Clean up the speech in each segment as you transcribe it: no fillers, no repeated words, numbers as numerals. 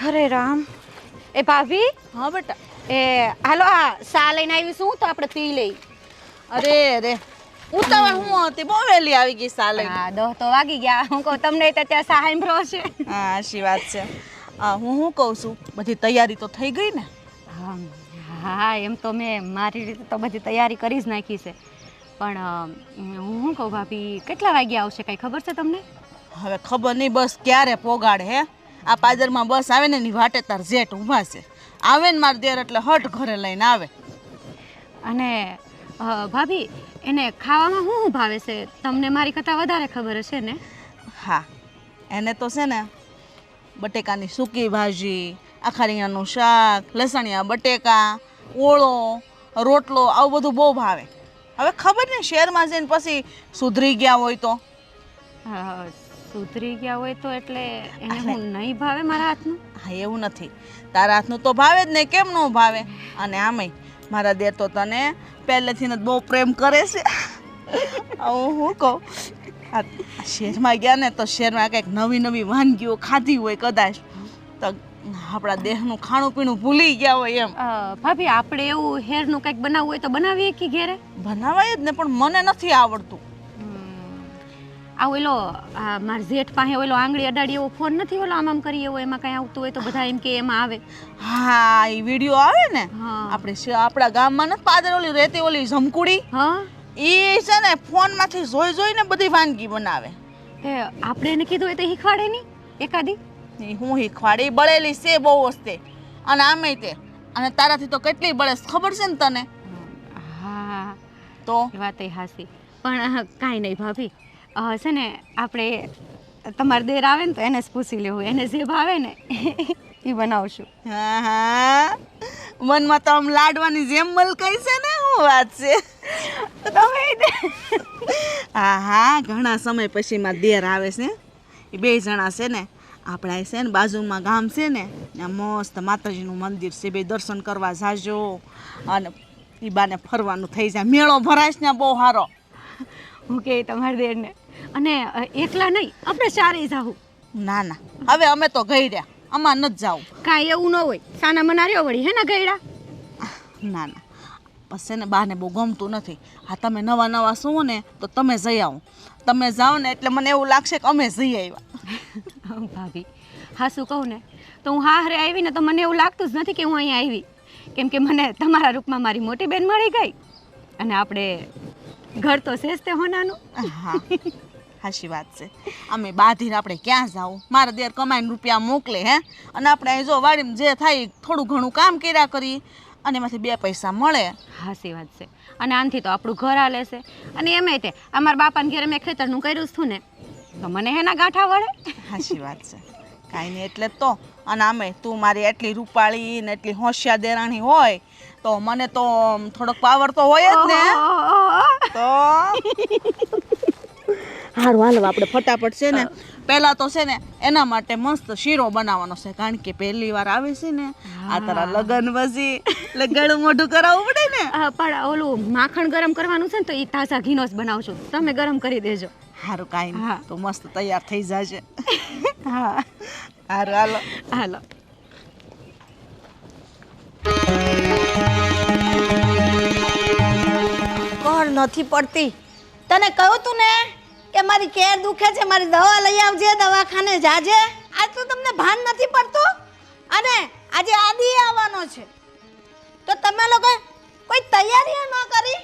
અરે રામ. એ ભાભી, હા બેટા. એ હાલો આ સા લઈને આવી છું તો આપણે પી લઈ. અરે અરે ઉતાવળ હું હતી, બહુ વહેલી આવી ગઈ સાલે. હા 10 તો વાગી ગયા. હું કહું તમને તો ત્યાં સા સાંભળો છે. હા સાચી વાત છે. હું કહું છું, બધી તૈયારી તો થઈ ગઈ ને? હા એમ તો મેં મારી રીતે તો બધી તૈયારી કરી જ નાખી છે, પણ હું શું કહું ભાભી, કેટલા વાગ્યા આવશે કાંઈ ખબર છે તમને? હવે ખબર નહીં બસ ક્યારે પોગાડે હે. આ પાદરમાં બસ આવે ને એની વાટે તાર જેઠ ઊભા છે. આવે ને માર દેર એટલે હટ ઘરે લઈને આવે. અને ભાભી એને ખાવામાં શું ભાવે છે? તમને મારી કરતાં વધારે ખબર હશે ને? હા, એને તો છે ને બટેકાની સૂકી ભાજી, આખા રીંગણાનું શાક, લસણિયા બટેકા, ઓળો, રોટલો આવું બધું બહુ ભાવે. હવે ખબર ને શહેરમાં જઈને પછી સુધરી ગયા હોય તો. સુધરી ગયા હોય તો એટલે એને હું નહીં ભાવે મારા હાથનું? હા એવું નથી, તારા હાથનું તો ભાવે જ નહીં, કેમ ન ભાવે? અને આમેય મારા દેર તો તને પહેલેથી જ બહુ પ્રેમ કરે છે. હું કહું, આ શહેરમાં ગયા ને તો શહેરમાં કંઈક નવી નવી વાનગીઓ ખાધી હોય કદાચ, તો આપણા દેહનું ખાણું પીણું ભૂલી ગયા હોય એમ. ભાભી આપણે એવું હેરનું કંઈક બનાવવું હોય તો બનાવીએ કે ઘેરે? બનાવાય જ ને, પણ મને નથી આવડતું. આ ઓલો માર જેઠ પાસે ઓલો આંગળી અડાડી એવો ફોન નથી, ઓલો આમ આમ કરી એવો, એમાં કાંઈ આવતું હોય તો બધા એમ કે એમાં આવે. હા એ વિડીયો આવે ને, હા. આપણા ગામમાં નથી પાદર ઓલી રહેતી ઓલી જમકુડી, હા એ છે ને ફોનમાંથી જોઈને બધી વાનગી બનાવે. આપણે એને કીધું હોય તો શીખવાડે નહીં એકાદી? હું શીખવાડી, બળેલી છે બહુ વસ્તે, અને આમે તે અને તારાથી તો કેટલી બળે ખબર છે ને તને? હા તો એ વાત હાસી, પણ કાંઈ નહીં ભાભી, છે ને આપણે તમારે દેર આવે ને તો એને જ પૂછી લેવું, એને જે ભાવે ને એ બનાવશું. હા હા, મનમાં તો આમ લાડવાની જેમ મલકાઈ છે ને, શું વાત છે. હા હા, ઘણા સમય પછી માં દેર આવે છે. એ બે જણા છે ને, આપણા છે ને બાજુમાં ગામ છે ને, ત્યાં મસ્ત માતાજીનું મંદિર છે, બે દર્શન કરવા જાજો અને એ બાને ફરવાનું થઈ જાય, મેળો ભરાય ને બહુ સારો. હું કે તમારે દેરને, અને એકલા નહીં, આપણે ચારેય જાવું. ના ના, હવે અમે તો ગઈ રહ્યા, આમાં નથી જાવું. કાંઈ એવું ન હોય, સાના મના રહ્યો વળી હે ને ગયડા. ના ના, બસ છે ને બાને બહુ ગમતું નથી. હા તમે નવા નવા સુવો ને તો તમે જઈ આવો, તમે જાઓ ને એટલે મને એવું લાગશે કે અમે જઈ આવ્યા. ભાભી હા શું કહું ને, તો હું હારે આવી ને તો મને એવું લાગતું જ નથી કે હું અહીંયા આવી, કેમ કે મને તમારા રૂપમાં મારી મોટી બેન મળી ગઈ, અને આપણે ઘર તો છે જ તે હોનાનું. હા સાચી વાત છે. અમે બાંધીને આપણે ક્યાં જાવું? મારા દેર કમાઈને રૂપિયા મોકલે હે, અને આપણે અહીં જો વાડીમાં જે થાય થોડું ઘણું કામ કર્યા કરી અને એમાંથી 2 પૈસા મળે. હાસી વાત છે. અને આનથી તો આપણું ઘર હાલે છે, અને એમાંય તે અમારા બાપાને ઘરે મેં ખેતરનું કર્યું છું ને, તો મને હેના ગાંઠા વળે. સાચી વાત છે, કાંઈ નહીં એટલે તો. અને આમે તું મારી એટલી રૂપાળી ને એટલી હોશિયાર દેરાણી હોય તો મને તો થોડોક પાવર તો હોય જ ને. તો હારું હાલો આપણે ફટાફટ છે ને પહેલા તો છે ને એના માટે મસ્ત શીરો બનાવવાનો છે, કારણ કે પહેલી વાર આવે છે ને આ તારા લગન પછી એટલે ગળું મોઢું કરાવવું પડે ને. પણ ઓલું માખણ ગરમ કરવાનું છે ને તો એ તાજા ઘીનો જ બનાવશું, તમે ગરમ કરી દેજો. હારું કાંઈ નહીં, તો મસ્ત તૈયાર થઈ જશે. હા હારું હાલો હાલો. કોણ નથી પડતી? તને કહ્યું તું ને કે મારી કેર દુખે છે, મારી દવા લઈ આવજે, દવાખાને જાજે. આજ તો તમને ભાન નથી પડતું. અને આજે આદિ આવવાનો છે, તો તમે લોકો કોઈ તૈયારી ન કરી?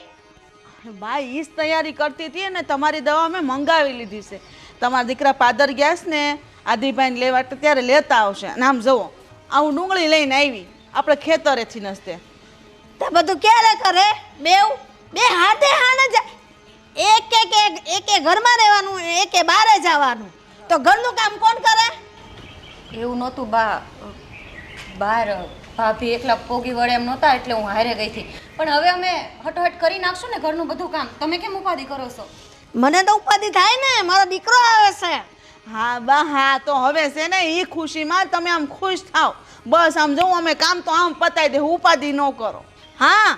ભાઈ ઈ જ તૈયારી કરતી હતી ને તમારી દવા મેં મંગાવી લીધી છે. તમારા દીકરા પાદર ગયા છે ને આદિભાઈને લેવા, ત્યારે લેતા આવશે. અને આમ જુઓ, આવું ડુંગળી લઈને આવી આપણે ખેતરેથી નસતે. તે બધું ક્યારે કરે? બે હાથે હાને જાય. એકે ઘરમાં રહેવાનું, એકે બહારે જવાનું, તો ઘરનું કામ કોણ કરે? એવું નહોતું બા, બહાર ભાભી એકલા પોગી વળે એમ નહોતા એટલે હું હારે ગઈ હતી, પણ હવે અમે હટહટ કરી નાખશું ને ઘરનું બધું કામ. તમે કેમ ઉપાધિ કરો છો? મને તો ઉપાધિ થાય ને, મારો દીકરો આવે છે. હા બા હા, તો હવે છે ને એ ખુશીમાં તમે આમ ખુશ થાવ. બસ આમ જોઉં અમે કામ તો આમ પતાવી દે, ઉપાધિ ન કરો. હા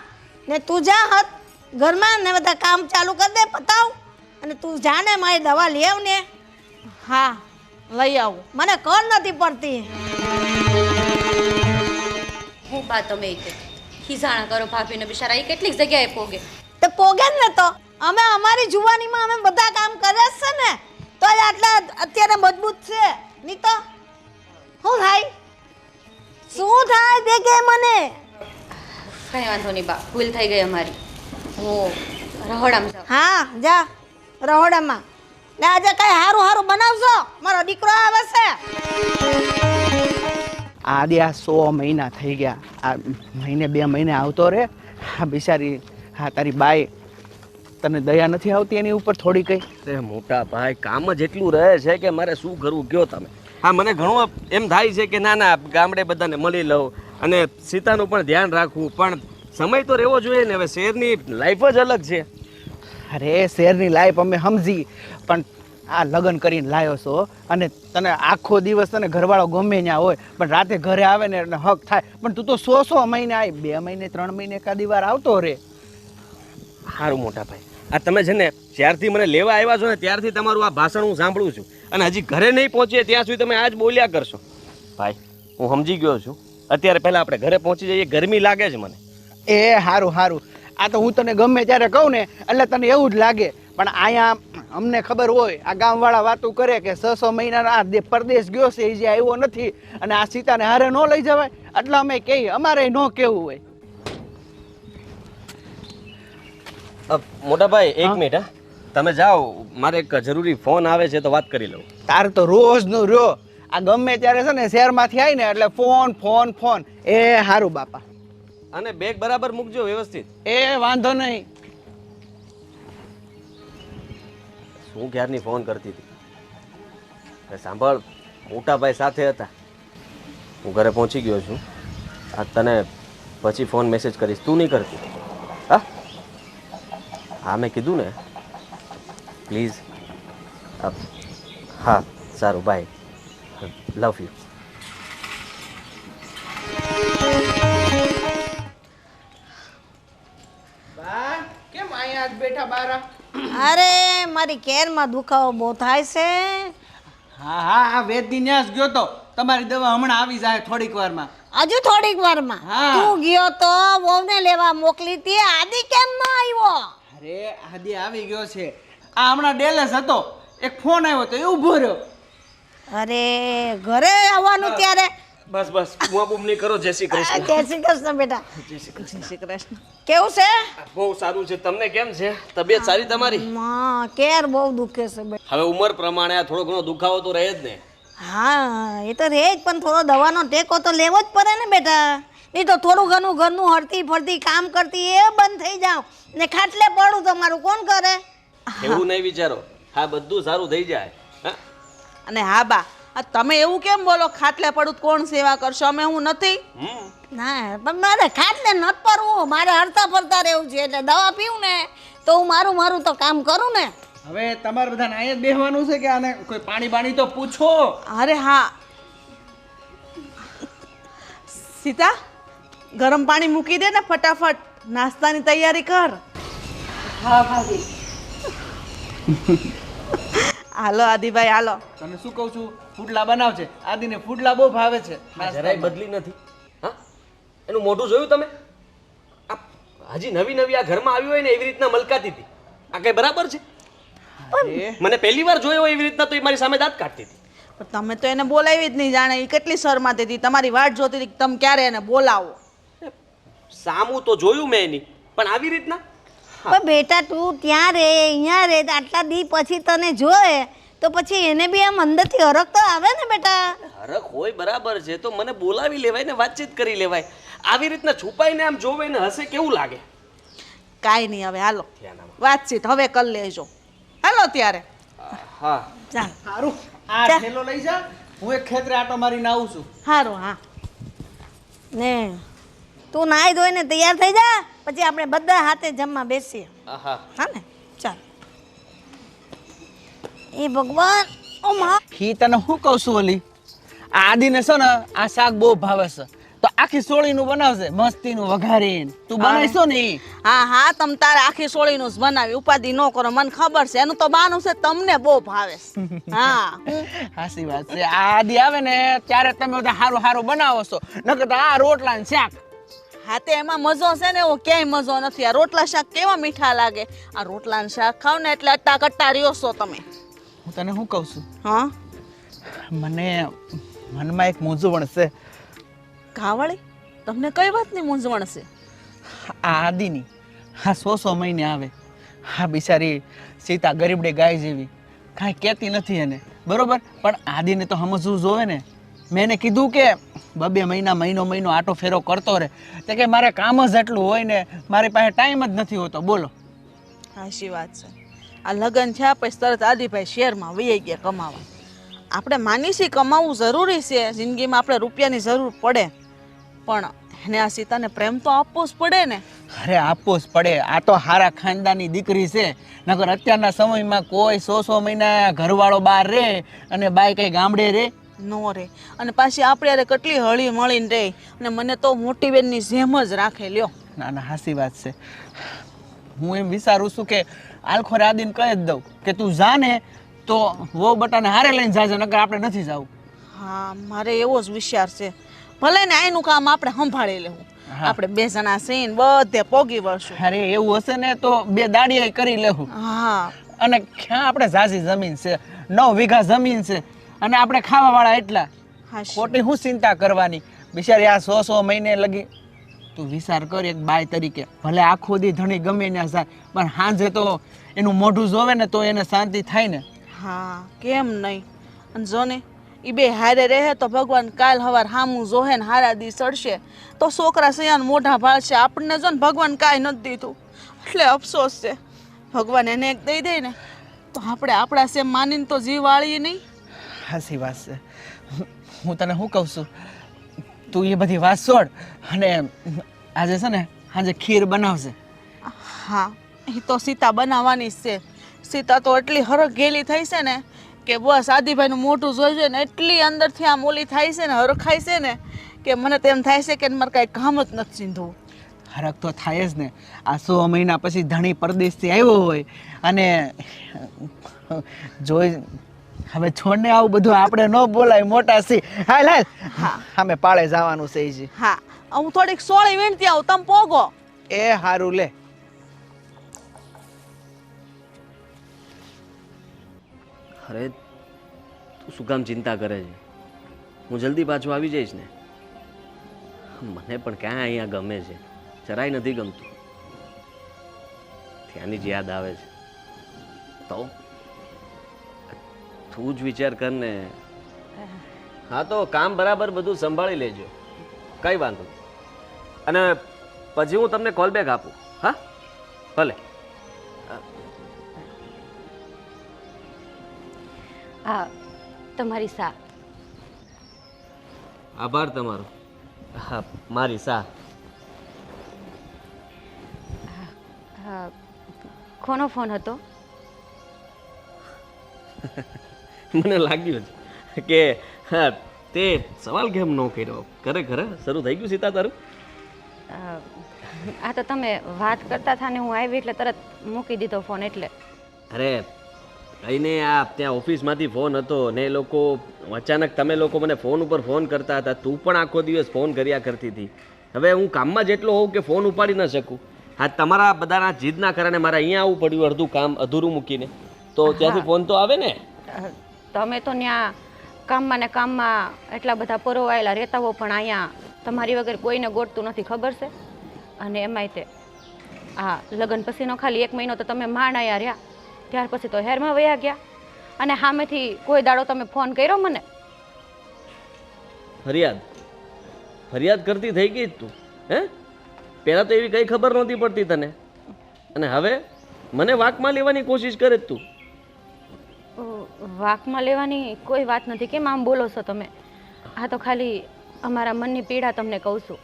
ને તું જા હત ઘરમાં ને બધા કામ ચાલુ કરી દે, પતાવ. અને તું જા ને મારી દવા લઈ આવ ને. હા લઈ આવું. મને કોણ નથી પડતી. હું બા તમે એ કે ખીજાણા કરો ભાભીને બિચારા એ કેટલીક જગ્યાએ પોગે. તે પોગે જ ને તો અમે અમારી જુવાનીમાં અમે બધા કામ કર્યા જ છે ને તો જ આટલા અત્યારે મજબૂત છે નહીં તો શું થાય શું થાય દેખે મને કંઈ વાંધો નહીં બા, ભૂલ થઈ ગઈ અમારી. હું રહોડામાં જાઉં. હા જા રહોડામાં ને આજે કઈ હારું હારું બનાવજો મારો દીકરો આવે છે. આદિ આ 100 મહિના થઈ ગયા. આ મહિને 2 મહિને આવતો રે. હા બિચારી, હા તારી બાઈ તને દયા નથી આવતી એની ઉપર થોડી કઈ? અરે મોટા ભાઈ, કામ જ એટલું રહે છે કે મારે શું કરવું કયો તમે. હા મને ઘણું એમ થાય છે કે ના ના ગામડે બધાને મળી લઉં અને સીતાનું પણ ધ્યાન રાખવું, પણ સમય તો રહેવો જોઈએ ને. હવે શહેરની લાઈફ જ અલગ છે. અરે શહેરની લાઈફ અમે સમજી, પણ આ લગ્ન કરીને લાવ્યો છો અને તને આખો દિવસ તને ઘરવાળો ગમે ત્યાં હોય પણ રાતે ઘરે આવે ને એટલે હક થાય. પણ તું તો 100 મહિને આવી, 2 મહિને 3 મહિને એકાદી વાર આવતો રે. સારું મોટા ભાઈ, આ તમે છે ને જ્યારથી મને લેવા આવ્યા છો ને ત્યારથી તમારું આ ભાષણ હું સાંભળું છું અને હજી ઘરે નહીં પહોંચીએ ત્યાં સુધી તમે આ જ બોલ્યા કરશો. ભાઈ હું સમજી ગયો છું. અત્યારે પહેલાં આપણે ઘરે પહોંચી જઈએ, ગરમી લાગે છે મને. એ સારું સારું, આ તો હું તને ગમે ત્યારે કહું ને એટલે તને એવું જ લાગે, પણ અહીંયા અમને ખબર હોય આ ગામવાળા વાતો કરે કે 600 મહિનાના આ પરદેશ ગયો છે એ જે આવ્યો નથી અને આ સીતાને હારે ન લઈ જવાય, એટલે અમે કહીએ અમારે ન કહેવું હોય. મોટા ભાઈ એક મિનિટ, હા તમે જાઓ, મારે એક જરૂરી ફોન આવે છે તો વાત કરી લઉં. તાર તો રોજનું રહ્યો, આ ગમે ત્યારે છે ને શહેરમાંથી આવી ને એટલે ફોન ફોન ફોન. એ સારું બાપા, અને બેગ બરાબર મૂકજો વ્યવસ્થિત. એ વાંધો નહીં. શું ક્યારની ફોન કરતી હતી? સાંભળ, મોટા ભાઈ સાથે હતા. હું ઘરે પહોંચી ગયો છું. આ તને પછી ફોન મેસેજ કરીશ, તું નહીં કરતી? હા હા મેં કીધું ને, પ્લીઝ. હા સારું, બાય, લવ યુ. કેમ અહીંયા જ બેઠા બારા? અરે મારી કેરમાં દુખાવો બહુ થાય છે. હા હા, આ વેદની ન્યાસ ગયો તો, તમારી દવા હમણાં આવી જાય થોડીક વારમાં. હજુ થોડીક વારમાં હા. તું ગયો તો વહુને લેવા મોકલી હતી, આદિ કેમ ન આવ્યો? અરે આદિ આવી ગયો છે. આ હમણાં ડેલેસ હતો, એક ફોન આવ્યો તો એ ઊભો રહ્યો. અરે ઘરે આવવાનું ત્યારે બસ બસ, બુઆ બુમ નહીં કરો. જય શ્રી કૃષ્ણ. જય શ્રી કૃષ્ણ બેટા. જય શ્રી કૃષ્ણ. કેવું છે? બહુ સારું છે. તમને કેમ છે? તબિયત સારી તમારી? માં કેર બહુ દુખે છે બેટા. હવે ઉંમર પ્રમાણે આ થોડો ઘણો દુખાવો તો રહે જ ને. હા એ તો રહે જ, પણ થોડો દવાનો ટેકો તો લેવો જ પડે ને બેટા. નહીં તો થોડું ઘણું ઘરનું હરતી ફરતી કામ કરતી એ બંધ થઈ જાવ ને ખાટલે પડું તમારું કોણ કરે? એવું નહીં વિચારો, હા બધું સારું થઈ જાય. હા અને હા બા, આ તમે એવું કેમ બોલો? ખાટલે પડું તો કોણ સેવા કરશો? અમે હું નથી. ના પણ મારે ખાટલે નથી પડવું, મારે હરતા ફરતા રહેવું છે. એટલે દવા પીવું ને તો હું મારું તો કામ કરું ને. હવે તમારે બધાને અહીંયા જ બેસવાનું છે કે આને કોઈ પાણી બાણી તો પૂછો. અરે હા સીતા, ગરમ પાણી મૂકી દે ને ફટાફટ, નાસ્તાની તૈયારી કર. હા ભાભી. હાલો આદિભાઈ હાલો. તને શું કહું છું, ફૂડલા બનાવજે. આદિને ફૂડલા બહુ ભાવે છે. જરાય બદલી નથી. હા એનું મોઢું જોયું તમે? આ હજી નવી નવી આ ઘરમાં આવી હોય ને એવી રીતના મલકાતી હતી. આ કઈ બરાબર છે? મને પહેલી વાર જોયો એવી રીતના તો એ મારી સામે દાંત કાઢતી હતી. પણ તમે તો એને બોલાવી જ નહીં, જાણે એ કેટલી શરમાતી હતી. તમારી વાટ જોતી હતી કે તમે ક્યારે એને બોલાવો. સામું તો જોયું મેં એની, પણ આવી રીતના પણ બેટા તું ત્યાં રે અહીંયા રે આટલા દી પછી તને જોયે તો પછી એને બી આમ અંદરથી હરખ તો આવે ને બેટા. હરખ હોય બરાબર છે તો મને બોલાવી લેવાય ને વાતચીત કરી લેવાય. આવી રીતના છુપાઈને આમ જોવે ને હશે કેવું લાગે? કાંઈ નહીં, હવે હાલો વાતચીત હવે કરી લેજો. હાલો ત્યારે. હા ચાલ સારું, આ થેલો લઈ જા, હું એક ખેતરે આટો મારીને આવું છું. સારું. હા ને તું નાઈ ધોઈને તૈયાર થઈ જા, પછી આપણે બધા હાથે જમવા બેસીએ. હા હા ને ચાલ. એ ભગવાન ઓ માં ઈ તને શું કહું છું ઓલી, આ આદિને છે ને આ શાક બહુ ભાવે છે તો આખી સોળીનું બનાવશે મસ્તીનું વઘારીને. તું બનાવીશો ને ઈ? હા હા તમ તારે આખી સોળીનું જ બનાવી, ઉપાધિ ન કરો, મને ખબર છે એનું તો બાનું છે, તમને બહુ ભાવે છે. હા હાસી વાત છે. આ આદિ આવે ને ત્યારે તમે બધા હારું હારું બનાવો છો, નકર તો આ રોટલા ને શાક. હા તે એમાં મજો છે ને એવો ક્યાંય મજો નથી. આ રોટલા શાક કેવા મીઠા લાગે, આ રોટલા ને શાક ખાવ ને એટલે અટ્ટા કટ્ટા રહ્યો છો તમે. હું તને શું કહું છું, હા મને મનમાં એક મૂંઝવણ છે. કાવળી, તમને કઈ વાતની મૂંઝવણ છે? આ આદિની હા 100 મહિને આવે, હા બિચારી સીતા ગરીબડે ગાય જેવી, કાંઈ કહેતી નથી એને, બરોબર, પણ આદિને તો સમજવું જોવે ને. મેં એને કીધું કે 2 મહિના મહિનો આટો ફેરો કરતો રહે, તે કે મારે કામ જ એટલું હોય ને મારી પાસે ટાઈમ જ નથી હોતો. બોલો. હાચી વાત છે. આ લગ્ન થયા પછી તરત આદિભાઈ શહેરમાં વહી ગયા કમાવા. આપણે માની છીએ કમાવું જરૂરી છે, જિંદગીમાં આપણે રૂપિયાની જરૂર પડે, પણ એને આ સીતાને પ્રેમ તો આપવો જ પડે ને. અરે આપવો જ પડે, આ તો હારા ખાનદાની દીકરી છે, નકર અત્યારના સમયમાં કોઈ 100 મહિના ઘરવાળો બહાર રહે અને બાઈ કઈ ગામડે રહે નો રે. અને પાછી આપણે યારે કેટલી હળી મળીને રહે, અને મને તો મોટી બેનની જેમ જ રાખે લ્યો. ના ના હાસી વાત છે. હું એમ વિચારું છું કે આલખોર આદિને કહી જ દઉં કે તું જા ને તો વો બટાને હારે લઈને જાજે, નકર આપણે નથી જવું. હા મારે એવો જ વિચાર છે. ભલે ને આનું કામ આપણે સંભાળી લેવું, આપણે 2 જણા છીએ ને બધે પોગી વળશું. અરે એવું હશે ને તો 2 દાડિયા કરી લેવું. હા અને ક્યાં આપણે ઝાઝી જમીન છે, 9 વીઘા જમીન છે, અને આપણે ખાવાવાળા એટલા, હાચી. ખોટી શું ચિંતા કરવાની. બિચારી આ 100 મહિને લગી તું વિચાર કર એક બાઈ તરીકે, ભલે આખો દી ધણી ગમે ત્યાં જાય, પણ સાંજે તો એનું મોઢું જોવે ને તો એને શાંતિ થાય ને. હા કેમ નહીં. અને જો ને એ 2 હારે રહે તો ભગવાન કાલ હવાર હામું જોહે ને હારા દી ચડશે તો છોકરા સયાન મોઢા ભાળશે. આપણને જો ને ભગવાન કાંઈ નથી દીધું એટલે અફસોસ છે. ભગવાન એને એક દઈ દે ને તો આપણે આપણા સેમ માનીને તો જીવ વાળીએ નહીં. હાસી વાત છે. હું તને શું કહું છું, તું એ બધી વાત છોડ, અને આજે છે ને આજે ખીર બનાવશે. હા એ તો સીતા બનાવવાની જ છે. સીતા તો એટલી હરખ ગેલી થઈ છે ને કે બસ આદિભાઈનું મોઢું જોઈશે ને એટલી અંદરથી આમ ઓલી થાય છે ને હરખાય છે ને કે મને તેમ થાય છે કે મારે કાંઈ કામ જ નથી ચીંધવું. હરખ તો થાય જ ને. આ 100 મહિના પછી ધણી પરદેશથી આવ્યો હોય અને જોઈ, હવે છોડને આવું બધું આપણે ન બોલાય, મોટા સી. હાલ હાલ, હા અમે પાળે જવાનું છે જી. હા હું થોડીક સોળી વીણતી આવું, તમે પોગો. એ હારું લે. અરે તું શું કામ ચિંતા કરે છે? હું જલ્દી પાછો આવી જઈશ ને. મને પણ ક્યાં અહીંયા ગમે છે, જરાય નથી ગમતું. ત્યાંની જ યાદ આવે છે. તો તું જ વિચાર કર ને. હા તો કામ બરાબર બધું સંભાળી લેજો, કઈ વાંધો નહીં. અને પછી હું તમને કોલ બેક આપું. હા ભલે. આ તમારી સા. આભાર તમારો. હા મારી સા. કોનો ફોન હતો? મને લાગ્યું છે કે હા તે સવાલ કેમ ન કર્યો. ખરેખર શરૂ થઈ ગયું સીતા તારું? આ તો તમે વાત કરતા હતા ને હું આવી એટલે તરત મૂકી દીધો ફોન એટલે. અરે કઈને આ ત્યાં ઓફિસમાંથી ફોન હતો ને એ લોકો અચાનક તમે લોકો મને ફોન ઉપર ફોન કરતા હતા. તું પણ આખો દિવસ ફોન કર્યા કરતી હતી. હવે હું કામમાં જેટલો હોઉં કે ફોન ઉપાડી ન શકું. હા તમારા બધાના જીદના કારણે મારે અહીંયા આવવું પડ્યું અડધું કામ અધૂરું મૂકીને. તો ત્યાંથી ફોન તો આવે ને. તમે તો ત્યાં કામમાં ને કામમાં એટલા બધા પરોવાયેલા રહેતા હો, પણ અહીંયા તમારી વગર કોઈને ગોતતું નથી, ખબર છે? અને એમાંય તે હા લગ્ન પછીનો ખાલી 1 મહિનો તો તમે માણાયા રહ્યા, ત્યાર પછી તો હેરમાં વયા ગયા. અને સામેથી કોઈ દાડો તમે ફોન કર્યો મને? ફરિયાદ કરતી થઈ ગઈ તું? હે પહેલાં તો એવી કંઈ ખબર નહોતી પડતી તને, અને હવે મને વાકમાં લેવાની કોશિશ કરે તું. વાકમાં લેવાની કોઈ વાત નથી. કેમ આમ બોલો છો તમે? આ તો ખાલી અમારા મનની પીડા તમને કહું છું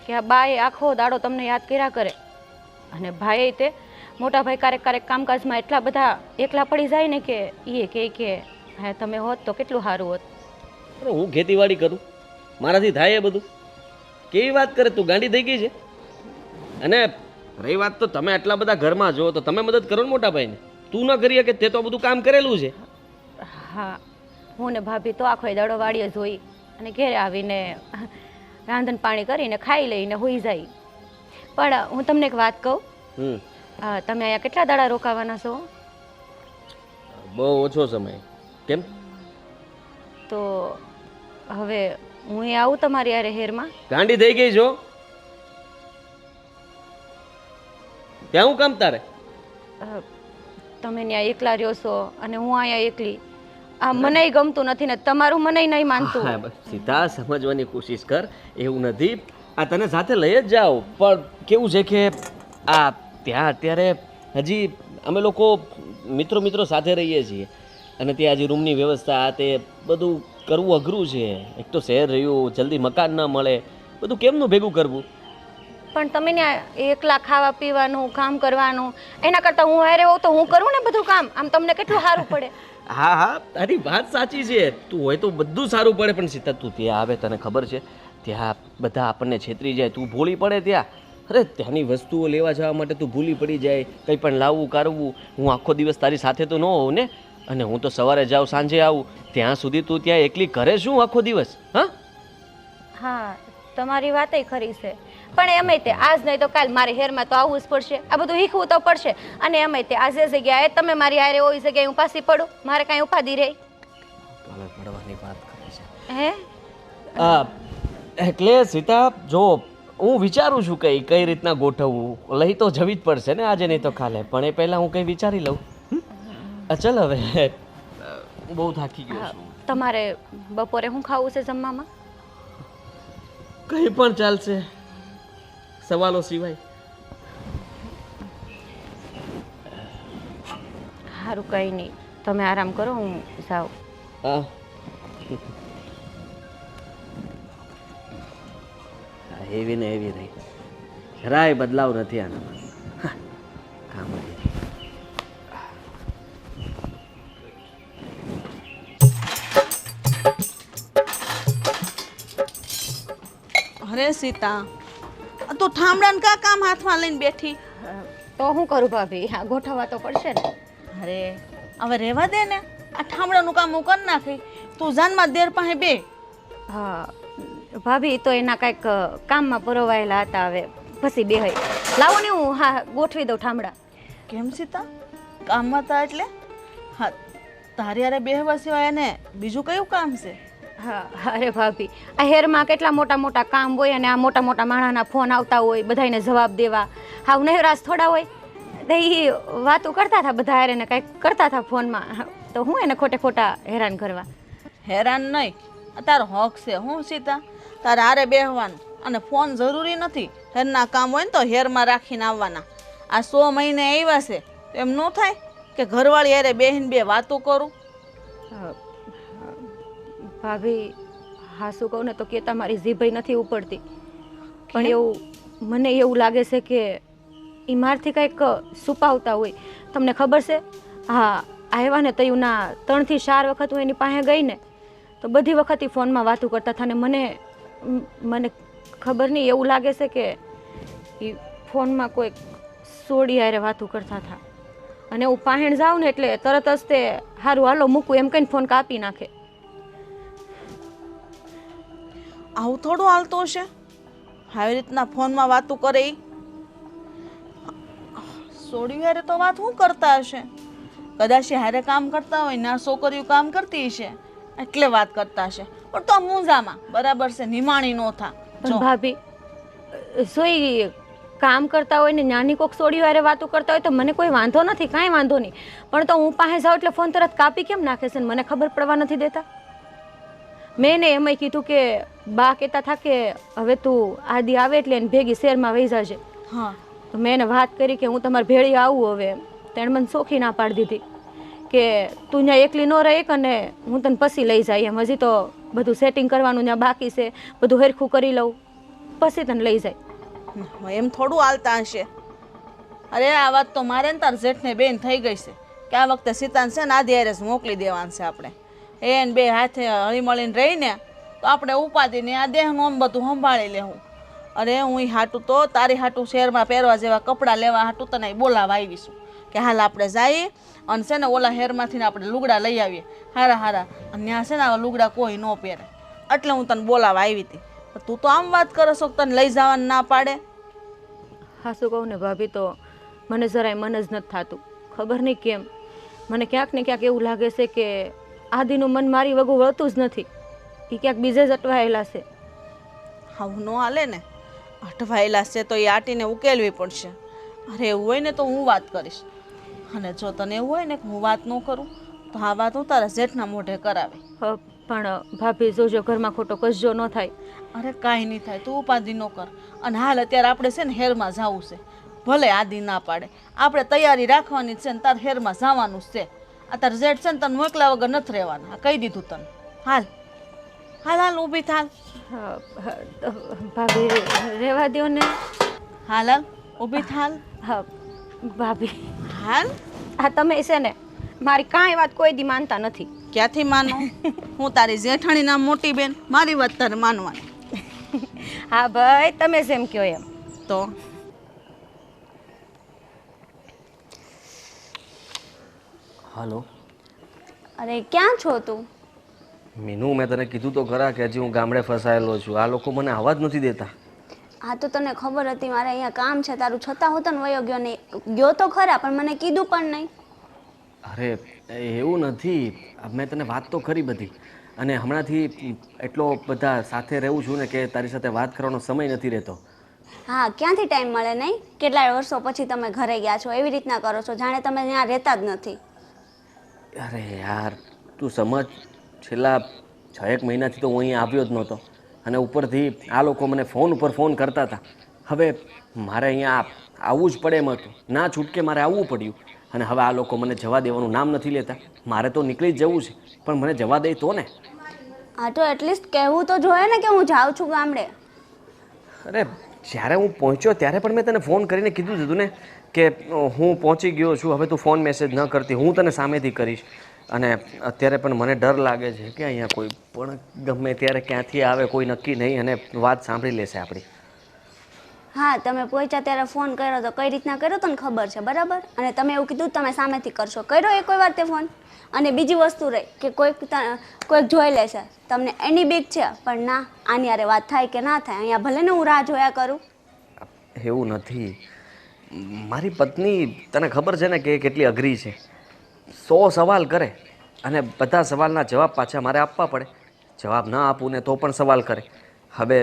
કે આ બાએ આખો દાડો તમને યાદ કર્યા કરે, અને ભાઈ તે મોટા ભાઈ ક્યારેક કામકાજમાં એટલા બધા એકલા પડી જાય ને કે એ કે હા તમે હોત તો કેટલું સારું હોત. અરે હું ખેતીવાડી કરું, મારાથી થાય એ બધું. કેવી વાત કરે તું ગાંડી થઈ ગઈ છે? અને રહી વાત તો તમે આટલા બધા ઘરમાં જો તો તમે મદદ કરો ને મોટા ભાઈને. તું ન કરી કે તે તો બધું કામ કરેલું છે. હા, હું ને ભાભી તો આખો દાડો વાડીએ જોઈ અને ઘેરે આવીને રાંધણ પાણી કરીને ખાઈ લઈને હોઈ જાય. પણ હું તમને એક વાત કહું, તમે અહીંયા કેટલા દાડા રોકાવાના છો? બહુ ઓછો સમય. કેમ? તો હવે હું એ આવું તમારી યારે હેરમાં? ગાંડી થઈ ગઈ છો? ત્યાં હું કામ તારે? તમે ત્યાં એકલા રહ્યો છો અને હું અહીંયા એકલી. આ મને ગમતું નથી ને તમારું મને નહીં માનતું. હા, બસ સીધા સમજવાની કોશિશ કર. એવું નથી, આ તને સાથે લઈ જ જાઓ. પણ કેવું છે કે આ ત્યાં અત્યારે હજી અમે લોકો મિત્રો સાથે રહીએ છીએ અને ત્યાં હજી રૂમની વ્યવસ્થા આ તે બધું કરવું અઘરું છે. એક તો શહેર રહ્યું, જલ્દી મકાન ન મળે, બધું કેમનું ભેગું કરવું? પણ તમે ત્યાં એકલા ખાવા પીવાનું કામ કરવાનું એના કરતાં હું હારે હોઉં તો હું કરું ને બધું કામ. આમ તમને કેટલું સારું પડે. હા હા, તારી વાત સાચી છે. તું હોય તો બધું સારું પડે. પણ સીતા તું ત્યાં આવે, તને ખબર છે ત્યાં બધા આપણને છેતરી જાય, તું ભૂલી પડે ત્યાં. અરે ત્યાંની વસ્તુઓ લેવા જવા માટે તું ભૂલી પડી જાય, કંઈ પણ લાવવું કરવું. હું આખો દિવસ તારી સાથે તો ન હોઉં ને, અને હું તો સવારે જાઉં સાંજે આવું. ત્યાં સુધી તું ત્યાં એકલી કરે શું આખો દિવસ? હા હા, તમારી વાતય ખરી છે. પણ એમાંય તે આજ નહીં તો કાલ મારે હેરમાં તો આવવું જ પડશે. આ બધું શીખવું તો પડશે. અને એમાંય તે આજે જગ્યાએ તમે મારી હારે હોય જગ્યાએ હું પાછી પડું, મારે કાંઈ ઉપાધિ રહી? પડવાની વાત કરે છે હે? એટલે સીતા જો હું વિચારું છું કઈ રીતના ગોઠવવું. લઈ તો જવી જ પડશે ને આજે, નહીં તો કાલે. પણ એ પહેલાં હું કંઈ વિચારી લઉં. ચાલ હવે, હું બહુ થાકી ગયો છું. તમારે બપોરે શું ખાવું છે જમવામાં? કંઈ પણ ચાલશે, સવાલો સિવાય. સારું, કંઈ નહીં, તમે આરામ કરો, હું જાઉં. હા, એવી ને એવી રહી, જરાય બદલાવ નથી આનામાં. કામ અરે સીતા, તું ઠામડાને કા કામ હાથમાં લઈને બેઠી? તો શું કરું ભાભી, આ ગોઠવવા તો પડશે ને. અરે હવે રહેવા દે ને, આ ઠામડાનું કામ હું કરી નાખી. તું જાનમાં દેર પાસે બે. હા ભાભી, તો એના કાંઈક કામમાં પરોવાયેલા હતા, હવે પછી બેહાઈ. લાવો ને હું હા ગોઠવી દઉં ઠામડા. કેમ સીતા, કામમાં હતા એટલે? હા, તારી હારે બેહવા સિવાય એને બીજું કયું કામ છે? હા, અરે ભાભી, આ હેરમાં કેટલા મોટા મોટા કામ હોય અને આ મોટા મોટા માણસના ફોન આવતા હોય, બધાને જવાબ દેવા. હા, નહેરાશ થોડા હોય. તો એ વાતો કરતા હતા બધા હારે ને કાંઈક કરતા હતા ફોનમાં, તો હું એને ખોટે ખોટા હેરાન કરવા. હેરાન નહીં, તારો હક છે. હું સીતા, તારે હારે બેહવાનું. અને ફોન જરૂરી નથી, હેરના કામ હોય ને તો હેરમાં રાખીને આવવાના. આ 100 મહિને આવ્યા છે, એમ ન થાય કે ઘરવાળી હારે બેહીને બે વાતો કરું? ભાભી, હા શું કહું ને તો કે તમારી જીભઈ નથી ઉપડતી. પણ મને એવું લાગે છે કે એ મારથી કંઈક છુપાવતા હોય. તમને ખબર છે? હા, આવ્યા ને તયુંના 3 થી 4 વખત હું એની પાસે ગઈ ને તો બધી વખત એ ફોનમાં વાતો કરતા હતા. અને મને ખબર નહીં, એવું લાગે છે કે એ ફોનમાં કોઈ સોડી હારે વાતો કરતા હતા. અને હું પાહેણ જાઉં ને એટલે તરત જ તે સારું હાલો મૂકું એમ કહીને ફોન કાપી નાખે. આવું થોડું હાલતું હશે? આવી રીતના ફોનમાં વાતું કરે ઈ? સોડી હારે તો વાત શું કરતા હશે? કદાચ એ હારે કામ કરતા હોય ને આ છોકરીઓ કામ કરતી હશે એટલે વાત કરતા હશે. પણ તો મૂંઝામાં બરાબર છે, નિમાણી નો થા. પણ ભાભી, સોઈ કામ કરતા હોય ને નાની કોક સોડીઓ હારે વાતો કરતા હોય તો મને કોઈ વાંધો નથી, કાંઈ વાંધો નહીં. પણ તો હું પાસે જાઉં એટલે ફોન તરત કાપી કેમ નાખે છે ને મને ખબર પડવા નથી દેતા? મેં ને એમાંય કીધું કે બા કહેતા હતા કે હવે તું આદિ આવે એટલે એને ભેગી શહેરમાં વહી જશે. હા, તો મેં એને વાત કરી કે હું તમારી ભેળી આવું. હવે તેણે મને સોખી ના પાડી દીધી કે તું ત્યાં એકલી ન રહી અને હું તને પછી લઈ જાય એમ. હજી તો બધું સેટિંગ કરવાનું ત્યાં બાકી છે, બધું હરખું કરી લઉં પછી તને લઈ જાય. એમ થોડું હાલતા હશે? અરે આ વાત તો મારે ને તાર જેઠને બેન થઈ ગઈ છે કે આ વખતે સીતાને છે ને આદિ હારે મોકલી દેવાનું છે આપણે. એને બે હાથે હળીમળીને રહીને તો આપણે ઉપાધિને આ દેહનું આમ બધું સંભાળી લેવું. અરે હું હાટું તો તારી હાટું શહેરમાં પહેરવા જેવા કપડાં લેવા હાટું તને અહીં બોલાવા આવીશું કે હાલ આપણે જઈએ અને છે ને ઓલા હેરમાંથી આપણે લુગડા લઈ આવીએ હારા હારા અને ત્યાં છે ને આવા લુગડા કોઈ ન પહેરે એટલે હું તને બોલાવા આવી હતી. તું તો આમ વાત કરો છો કે તને લઈ જવાનું ના પાડે. હા શું કહું ને ભાભી, તો મને જરાય મન જ નથી થતું. ખબર નહીં કેમ મને ક્યાંક ને ક્યાંક એવું લાગે છે કે આદિનું મન મારી વગું વળતું જ નથી. એ ક્યાંક બીજે જ અટવાયેલા છે. આવું ન હાલે ને, અટવાયેલા છે તો એ આટીને ઉકેલવી પડશે. અરે એવું હોય ને તો હું વાત કરીશ, અને જો તને એવું હોય ને કે હું વાત ન કરું તો આ વાત હું તારા જેઠના મોઢે કરાવે. પણ ભાભી જોજો ઘરમાં ખોટો કસજો ન થાય. અરે કાંઈ નહીં થાય, તું ઉપાધિ ન કર. અને હાલ અત્યારે આપણે છે ને હેરમાં જવું છે, ભલે આદિ ના પાડે આપણે તૈયારી રાખવાની છે ને તારે હેરમાં જવાનું જ છે. આ તાર જેઠ છે ને તને મોકલા વગર નથી રહેવાના, આ કહી દીધું તને. હાલ હાલ હાલ ઊભી થાલ. તો ભાભી રહેવા દો ને. હાલ હાલ ઊભી થાલ. હા ભાભી, હાલ. હા તમે છે ને મારી કાંઈ વાત કોઈ દી માનતા નથી. ક્યાંથી માનો? હું તારી જેઠાણી ના મોટી બેન, મારી વાત તારે માનવાની. હા ભાઈ, તમે જેમ કહો એમ. તો હાલો અરે ક્યાં છો તું? મીનુ, મેં તને કીધું તો ખરા કે હજી હું ગામડે ફસાયેલો છું. આ લોકો મને આવવા જ નથી દેતા. હા તો તને ખબર હતી મારે અહીંયા કામ છે તારું, છતાં હોતો ને વયો ગયો નહીં. ગયો તો ખરા પણ મને કીધું પણ નહીં. અરે એવું નથી, મેં તને વાત તો કરી બધી, અને હમણાંથી એટલો બધા સાથે રહું છું ને કે તારી સાથે વાત કરવાનો સમય નથી રહેતો. હા ક્યાંથી ટાઈમ મળે નહીં? કેટલાય વર્ષો પછી તમે ઘરે ગયા છો, એવી રીતના કરો છો જાણે તમે ત્યાં રહેતા જ નથી. અરે યાર તું સમજ, છેલ્લા 6-1 મહિનાથી તો હું અહીંયા આવ્યો જ નહોતો, અને ઉપરથી આ લોકો મને ફોન ઉપર ફોન કરતા હતા. હવે મારે અહીંયા આવવું જ પડે એમ હતું, ના છૂટકે મારે આવવું પડ્યું. અને હવે આ લોકો મને જવા દેવાનું નામ નથી લેતા. મારે તો નીકળી જ જવું છે, પણ મને જવા દે તો ને. હા તો એટલીસ્ટ કહેવું તો જોઈએ ને કે હું જાઉં છું ગામડે. અરે જ્યારે હું પહોંચ્યો ત્યારે પણ મેં તને ફોન કરીને કીધું જ હતું ને કે હું પહોંચી ગયો છું, હવે તું ફોન મેસેજ ન કરતી, હું તને સામેથી કરીશ. અને અત્યારે પણ મને ડર લાગે છે કે અહીંયા કોઈ પણ ગમે ત્યારે ક્યાંથી આવે કોઈ નક્કી નહીં, અને વાત સાંભળી લેશે આપણી. હા તમે પહોંચ્યા ત્યારે ફોન કર્યો તો કઈ રીતના કર્યો તને ખબર છે બરાબર? અને તમે એવું કીધું તમે સામેથી કરશો, કર્યો એ કોઈ વાર તે ફોન? અને બીજી વસ્તુ રહી કે કોઈક જોઈ લેશે, તમને એની બીક છે, પણ ના આની યારે વાત થાય કે ના થાય અહીંયા ભલે ને હું રાહ જોયા કરું. એવું નથી, મારી પત્ની તને ખબર છે ને કે કેટલી અઘરી છે. 100 સવાલ કરે અને બધા સવાલના જવાબ પાછા મારે આપવા પડે. જવાબ ના આપું ને તો પણ સવાલ કરે. હવે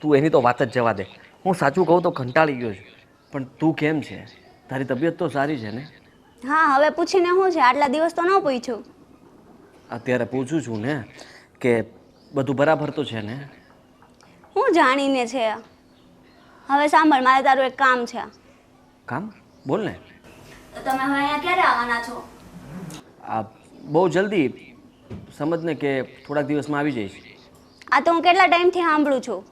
તું એની તો વાત જ જવા દે. હું સાચું કહું તો કંટાળી ગયો છું. પણ તું કેમ છે? તારી તબિયત તો સારી છે ને? હા હવે પૂછીને શું છે, આટલા દિવસ તો ન પૂછ્યું. અત્યારે પૂછું છું ને કે બધું બરાબર તો છે ને? હું જાણીને છે. હવે સાંભળ, મારે તારું એક કામ છે. કામ? બોલ ને. તો તમે હવે અહીંયા ક્યારે આવવાના છો? આ બહુ જલ્દી, સમજ ને કે થોડાક દિવસમાં આવી જઈશ. આ તો હું કેટલા ટાઈમથી સાંભળું છું.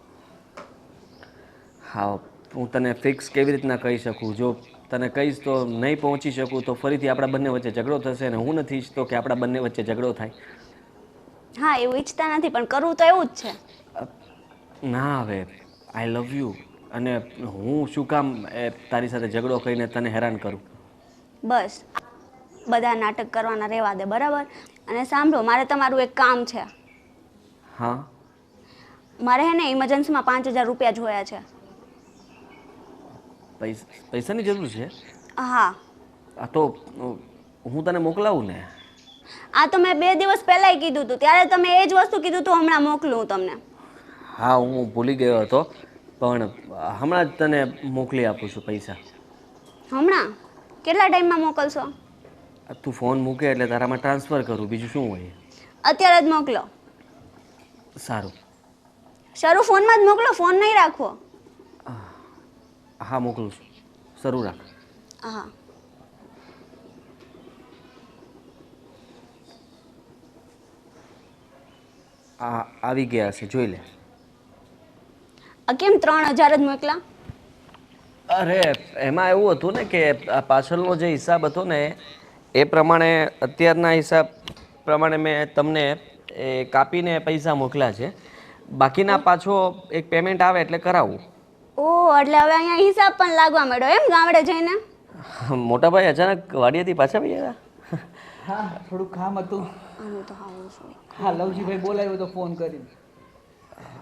હા, હું તને ફિક્સ કેવી રીતના કહી શકું? જો તને કહીશ તો નહીં પહોંચી શકું તો ફરીથી આપણા બંને વચ્ચે ઝઘડો થશે, અને હું નથી ઈચ્છતો કે આપણા બંને વચ્ચે ઝઘડો થાય. હા એવું ઈચ્છતા નથી પણ કરવું તો એવું જ છે. ના હવે આઈ લવ યુ, અને હું શું કામ તારી સાથે ઝઘડો કરીને તને હેરાન કરું? બસ બધા નાટક કરવાના રહેવા દે બરાબર? અને સાંભળો, મારે તમારું એક કામ છે. હા? મારે હે ને ઇમરજન્સીમાં 5000 રૂપિયા જોયા છે. પૈસાની જરૂર છે? હા. આ તો હું તને મોકલાવું ને? આ તો મેં 2 દિવસ પહેલાંય કીધું હતું, ત્યારે તમે એ જ વસ્તુ કીધું હતું હમણાં મોકલું હું તમને. હા હું ભૂલી ગયો હતો, પણ હમણાં જ તને મોકલી આપું છું પૈસા. હમણાં? કેટલા ટાઈમમાં મોકલશો? તું ફોન મૂકે એટલે તારામાં ટ્રાન્સફર કરું, બીજું શું હોય? અત્યારે જ મોકલો. સારું. શરૂ ફોનમાં જ મોકલો, ફોન નહીં રાખવો. હા મોકલું છું, શરૂ રાખ. હા. આવી ગયા છે, જોઈ લે. આ કેમ 3000 જ મોકલા? અરે એમાં એવું હતું ને કે આ પાછળનો જે હિસાબ હતો ને એ પ્રમાણે, અત્યારના હિસાબ પ્રમાણે મેં તમને કાપીને પૈસા મોકલ્યા છે. બાકીના પાછો એક પેમેન્ટ આવે એટલે કરાવું. ઓ એટલે હવે અહીંયા હિસાબ પણ લાગવા માંડ્યો એમ ગામડે જઈને? મોટા ભાઈ અચાનક વાડીએથી પાછા આવી આવ્યા? હા થોડું કામ હતું. આનું તો આવું છે. હા લવજીભાઈ બોલાવ્યો તો ફોન કરીને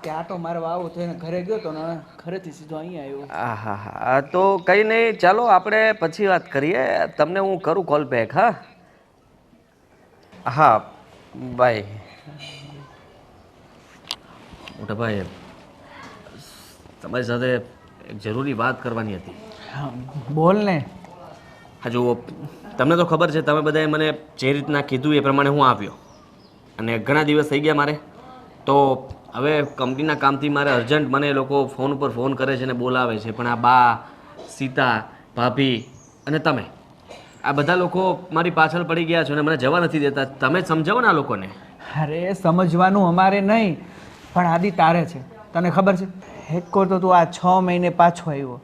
કે આટો મારવા આવો તો એને ઘરે ગયો તો ને ઘરેથી સીધો અહીંયા આવ્યો. હા હા હા તો કંઈ નહીં, ચાલો આપણે પછી વાત કરીએ. તમને હું કરું કોલ બેક. હા હા બાય. મોટા ભાઈ તમારી સાથે એક જરૂરી વાત કરવાની હતી. હા બોલ ને. હા જુઓ, તમને તો ખબર છે, તમે બધાએ મને જે રીતના કીધું એ પ્રમાણે હું આવ્યો અને ઘણા દિવસ થઈ ગયા મારે. તો હવે કંપનીના કામથી મારે અર્જન્ટ મને એ લોકો ફોન ઉપર ફોન કરે છે અને બોલાવે છે, પણ આ બા, સીતા, ભાભી અને તમે આ બધા લોકો મારી પાછળ પડી ગયા છો અને મને જવા નથી દેતા. તમે જ સમજાવો ને આ લોકોને. અરે સમજવાનું અમારે નહીં, પણ આદિ તારે છે. તને ખબર છે એક કોર તો તું આ 6 મહિને પાછો આવ્યો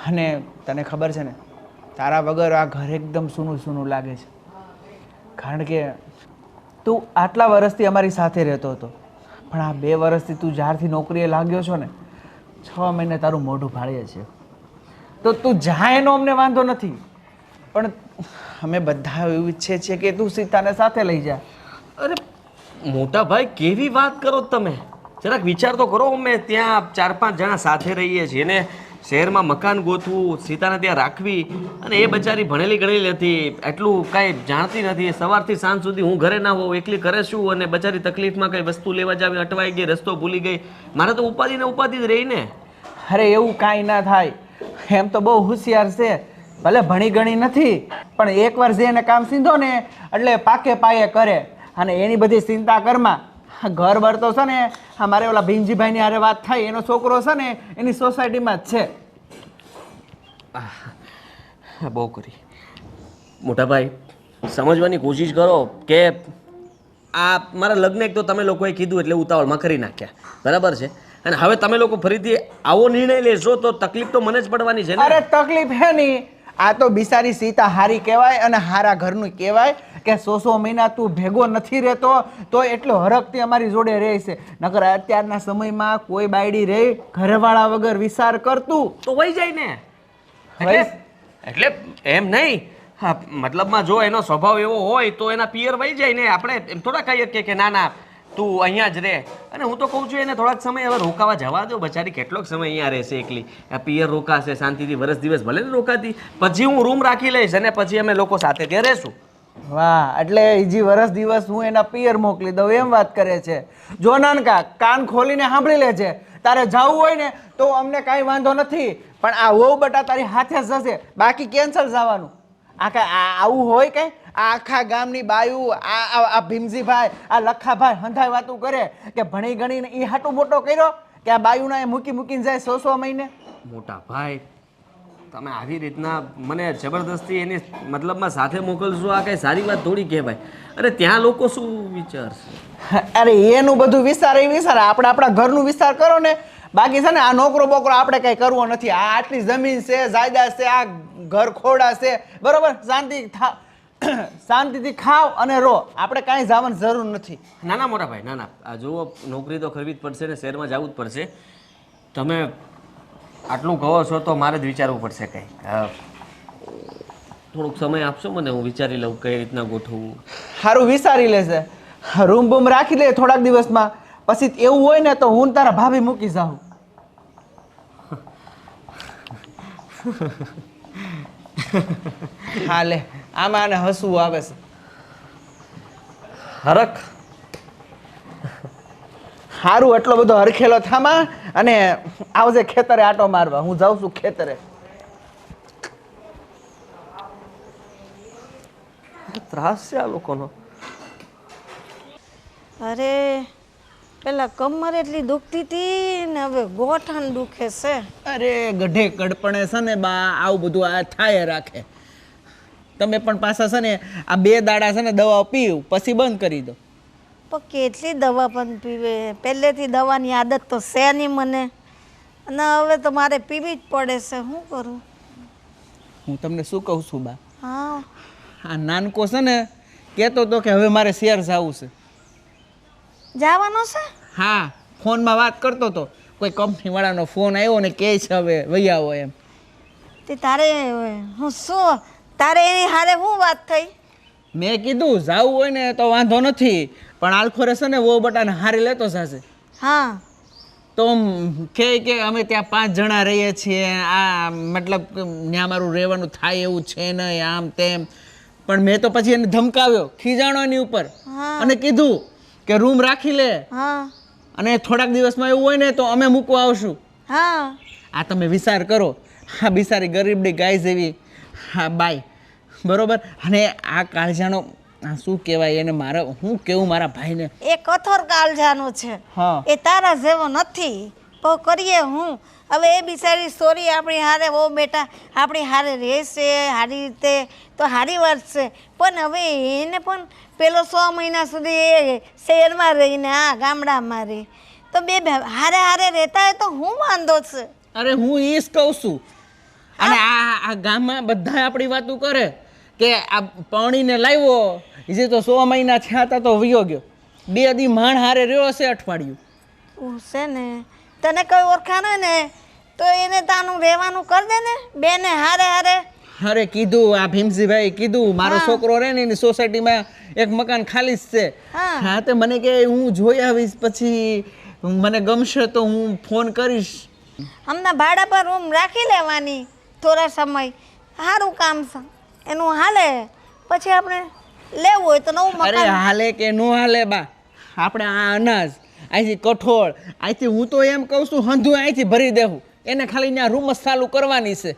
અને તને ખબર છે ને તારા વગર આ ઘર એકદમ સૂનું સૂનું લાગે છે. કારણ કે તું આટલા વર્ષથી અમારી સાથે રહેતો હતો, પણ આ 2 વર્ષથી તું જ્યારથી નોકરીએ લાગ્યો છો ને 6 મહિને તારું મોઢું ફાળીએ છે. તો તું જાય એનો અમને વાંધો નથી, પણ અમે બધા એવું ઈચ્છીએ છીએ કે તું સીતાને સાથે લઈ જા. અરે મોટા ભાઈ કેવી વાત કરો તમે? જરાક વિચાર તો કરો. અમે ત્યાં 4-5 જણા સાથે રહીએ છીએ ને શહેરમાં મકાન ગોતવું, સીતાને ત્યાં રાખવી, અને એ બચારી ભણેલી ગણેલી નથી, એટલું કાંઈ જાણતી નથી. સવારથી સાંજ સુધી હું ઘરે ના હોઉં, એકલી કરે શું? અને બચારી તકલીફમાં કંઈ વસ્તુ લેવા જાવી અટવાઈ ગઈ, રસ્તો ભૂલી ગઈ. મારે તો ઉપાધિ ને ઉપાધિ જ રહી ને. અરે એવું કાંઈ ના થાય. એમ તો બહુ હોશિયાર છે, ભલે ભણી ગણી નથી, પણ એકવાર જે એને કામ સીધો ને એટલે પાકે પાયે કરે. અને એની બધી ચિંતા કરમાં. ઘર બર તો છે ને અમારે ઓલા ભીમજીભાઈની હારે વાત થાય, એનો છોકરો છે ને એની સોસાયટીમાં જ છે. બહુ કરી. મોટા ભાઈ સમજવાની કોશિશ કરો કે આ મારા લગ્ન એક તો તમે લોકોએ કીધું એટલે ઉતાવળમાં કરી નાખ્યા, બરાબર છે? અને હવે તમે લોકો ફરીથી આવો નિર્ણય લેશો તો તકલીફ તો મને જ પડવાની છે ને. અરે તકલીફ હે નહીં, આ તો બિચારી સીતા હારી કહેવાય અને હારા ઘરનું કહેવાય કે 100 મહિના તું ભેગો નથી રહેતો તો એટલો હરખથી અમારી જોડે રહે છે. નકર અત્યારના સમયમાં કોઈ બાયડી રહે ઘરવાળા વગર વિચાર કરતું તો વહી જાય ને. એટલે એમ નહીં, હા મતલબમાં જો એનો સ્વભાવ એવો હોય તો એના પિયર વહી જાય ને. આપણે એમ થોડા કહીએ કે ના ના તું અહીંયા જ રહે. અને હું તો કહું છું એને થોડાક સમય હવે રોકાવા જવા દો. બચારી કેટલોક સમય અહીંયા રહેશે એકલી. આ પિયર રોકાશે શાંતિથી, વરસ દિવસ ભલે ને રોકાતી, પછી હું રૂમ રાખી લઈશ અને પછી અમે લોકો સાથે ત્યાં રહેશું. વાહ, એટલે હજી વરસ દિવસ હું એના પિયર મોકલી દઉં એમ વાત કરે છે. જો નાનકા કાન ખોલીને સાંભળી લે છે, તારે જવું હોય ને તો અમને કાંઈ વાંધો નથી, પણ આ વહુ બટા તારી હાથે જ જશે, બાકી કેન્સલ જવાનું. આ કાંઈ આવું હોય કંઈ? આ આખા ગામની બાયું આ ભીમજીભાઈ, આ લખાભાઈ હંધાઈ વાતું કરે કે ભણી ગણીને એ હાટું મોટો કર્યો કે આ બાયુના એ મૂકીને જાય 100 મહિને. મોટા ભાઈ તમે આવી રીતના મને જબરદસ્તી એની મતલબમાં સાથે મોકલશો, આ કઈ સારી વાત થોડી કહેવાય. અરે ત્યાં લોકો શું વિચારશે? અરે એનું બધું વિચાર આપણે આપણા ઘરનું વિચાર કરો ને. બાકી છે ને આ નોકરો બોકરો આપણે કંઈ કરવો નથી. આ આટલી જમીન છે, જાયદાદ છે, આ ઘર ખોડા છે, બરોબર? શાંતિથી ખાવ અને રહો. આપણે કાંઈ જવાની જરૂર નથી. ના ના મોટા ભાઈ, ના ના, આ જુઓ નોકરી તો કરવી જ પડશે ને શહેરમાં જવું જ પડશે. તમે આટલું કહો છો તો મારે જ વિચારવું પડશે કંઈ. થોડોક સમય આપશો મને, હું વિચારી લઉં કઈ રીતના ગોઠવવું. સારું વિચારી લેશે. રૂમ બૂમ રાખી લે થોડાક દિવસમાં. પછી એવું હોય ને તો હું તારા ભાભી મૂકી જાઉં. હા લે, આમાં આને હસવું આવે છે. હરખ સારું એટલો બધો હરખેલો થામા અને આવજે ખેતરે આટો મારવા. હું જાઉં છું ખેતરે. ત્રાસ છે આ લોકોનો. અરે પેલા કમર એટલી દુખતી હતી ને હવે ગોઠણ દુખે છે. અરે ગઢે કડપણે છે ને બા આવું બધું આ થાય રાખે. તમે પણ પાછા છે ને આ 2 દાડા છે ને દવા પીવું પછી બંધ કરી દો. પણ કેટલી દવા પણ પીવે? પહેલેથી દવાની આદત તો છે નહીં મને, અને હવે તો મારે પીવી જ પડે છે. શું કરું? હું તમને શું કહું છું બા, હા આ નાનકો છે ને કહેતો હતો કે હવે મારે શહેર જવું છે. જવાનો છે? હા ફોનમાં વાત કરતો હતો. કોઈ કંપનીવાળાનો ફોન આવ્યો ને કહે છે હવે વહી આવો એમ. તે તારે હું શું તારે એની હારે શું વાત થઈ? મેં કીધું જાવું હોય ને તો વાંધો નથી, પણ આલખોરે છે ને વો બટાને હારે લેતો જશે. હા તો કહે કે અમે ત્યાં 5 જણા રહીએ છીએ, આ મતલબ ત્યાં મારું રહેવાનું થાય એવું છે નહીં, આમ તેમ. પણ મેં તો પછી એને ધમકાવ્યો, ખીજાણો એની ઉપર અને કીધું કે રૂમ રાખી લે, હા અને થોડાક દિવસમાં એવું હોય ને તો અમે મૂકવા આવશું. હા આ તમે વિચાર કરો, હા બિચારી ગરીબડી ગાય જેવી હા બાઈ, બરોબર. અને આ કાળજાનો શું કહેવાય એને, મારે હું કેવું મારા ભાઈને, એ કઠોર કાળજાનો છે, હા એ તારા જેવો નથી. તો કરીએ હું હવે? એ બિચારી સોરી આપણી હારે બહુ બેટા આપણી હારે રહેશે સારી રીતે તો સારી વાત છે, પણ હવે એને પણ પેલો 6 મહિના સુધી એ શહેરમાં રહીને આ ગામડામાં રહી, તો બે હારે હારે રહેતા હોય તો હું વાંધો છે? અરે હું એ જ કહું છું. અને આ ગામમાં બધા આપણી વાતો કરે કે આ પાણીને લાવ્યો જે તો 100 મહિના થયા હતા તો વયો ગયો, 2 દી માણ હારે રહ્યો હશે અઠવાડિયું. તું છે ને તને કોઈ ઓળખાણ હોય ને તો એને તાનું રહેવાનું કરી દે ને, બેને હારે હારે. અરે કીધું આ ભીમજીભાઈ કીધું, મારો છોકરો રહે ને એની સોસાયટીમાં એક મકાન ખાલી જ છે. હા તે મને કે હું જોઈ આવીશ, પછી મને ગમશે તો હું ફોન કરીશ. હમણાં ભાડા પર રૂમ રાખી લેવાની થોડા સમય, સારું કામ છે એનું હાલે, પછી આપણે લેવું હોય તો નવું અરે મકાન. હાલે કે નો હાલે બા, આપણે આ અનાજ અહીંથી કઠોળ અહીંથી હું તો એમ કહું છું હંધું અહીંથી ભરી દેવું, એને ખાલી ત્યાં રૂમ જ ચાલુ કરવાની છે.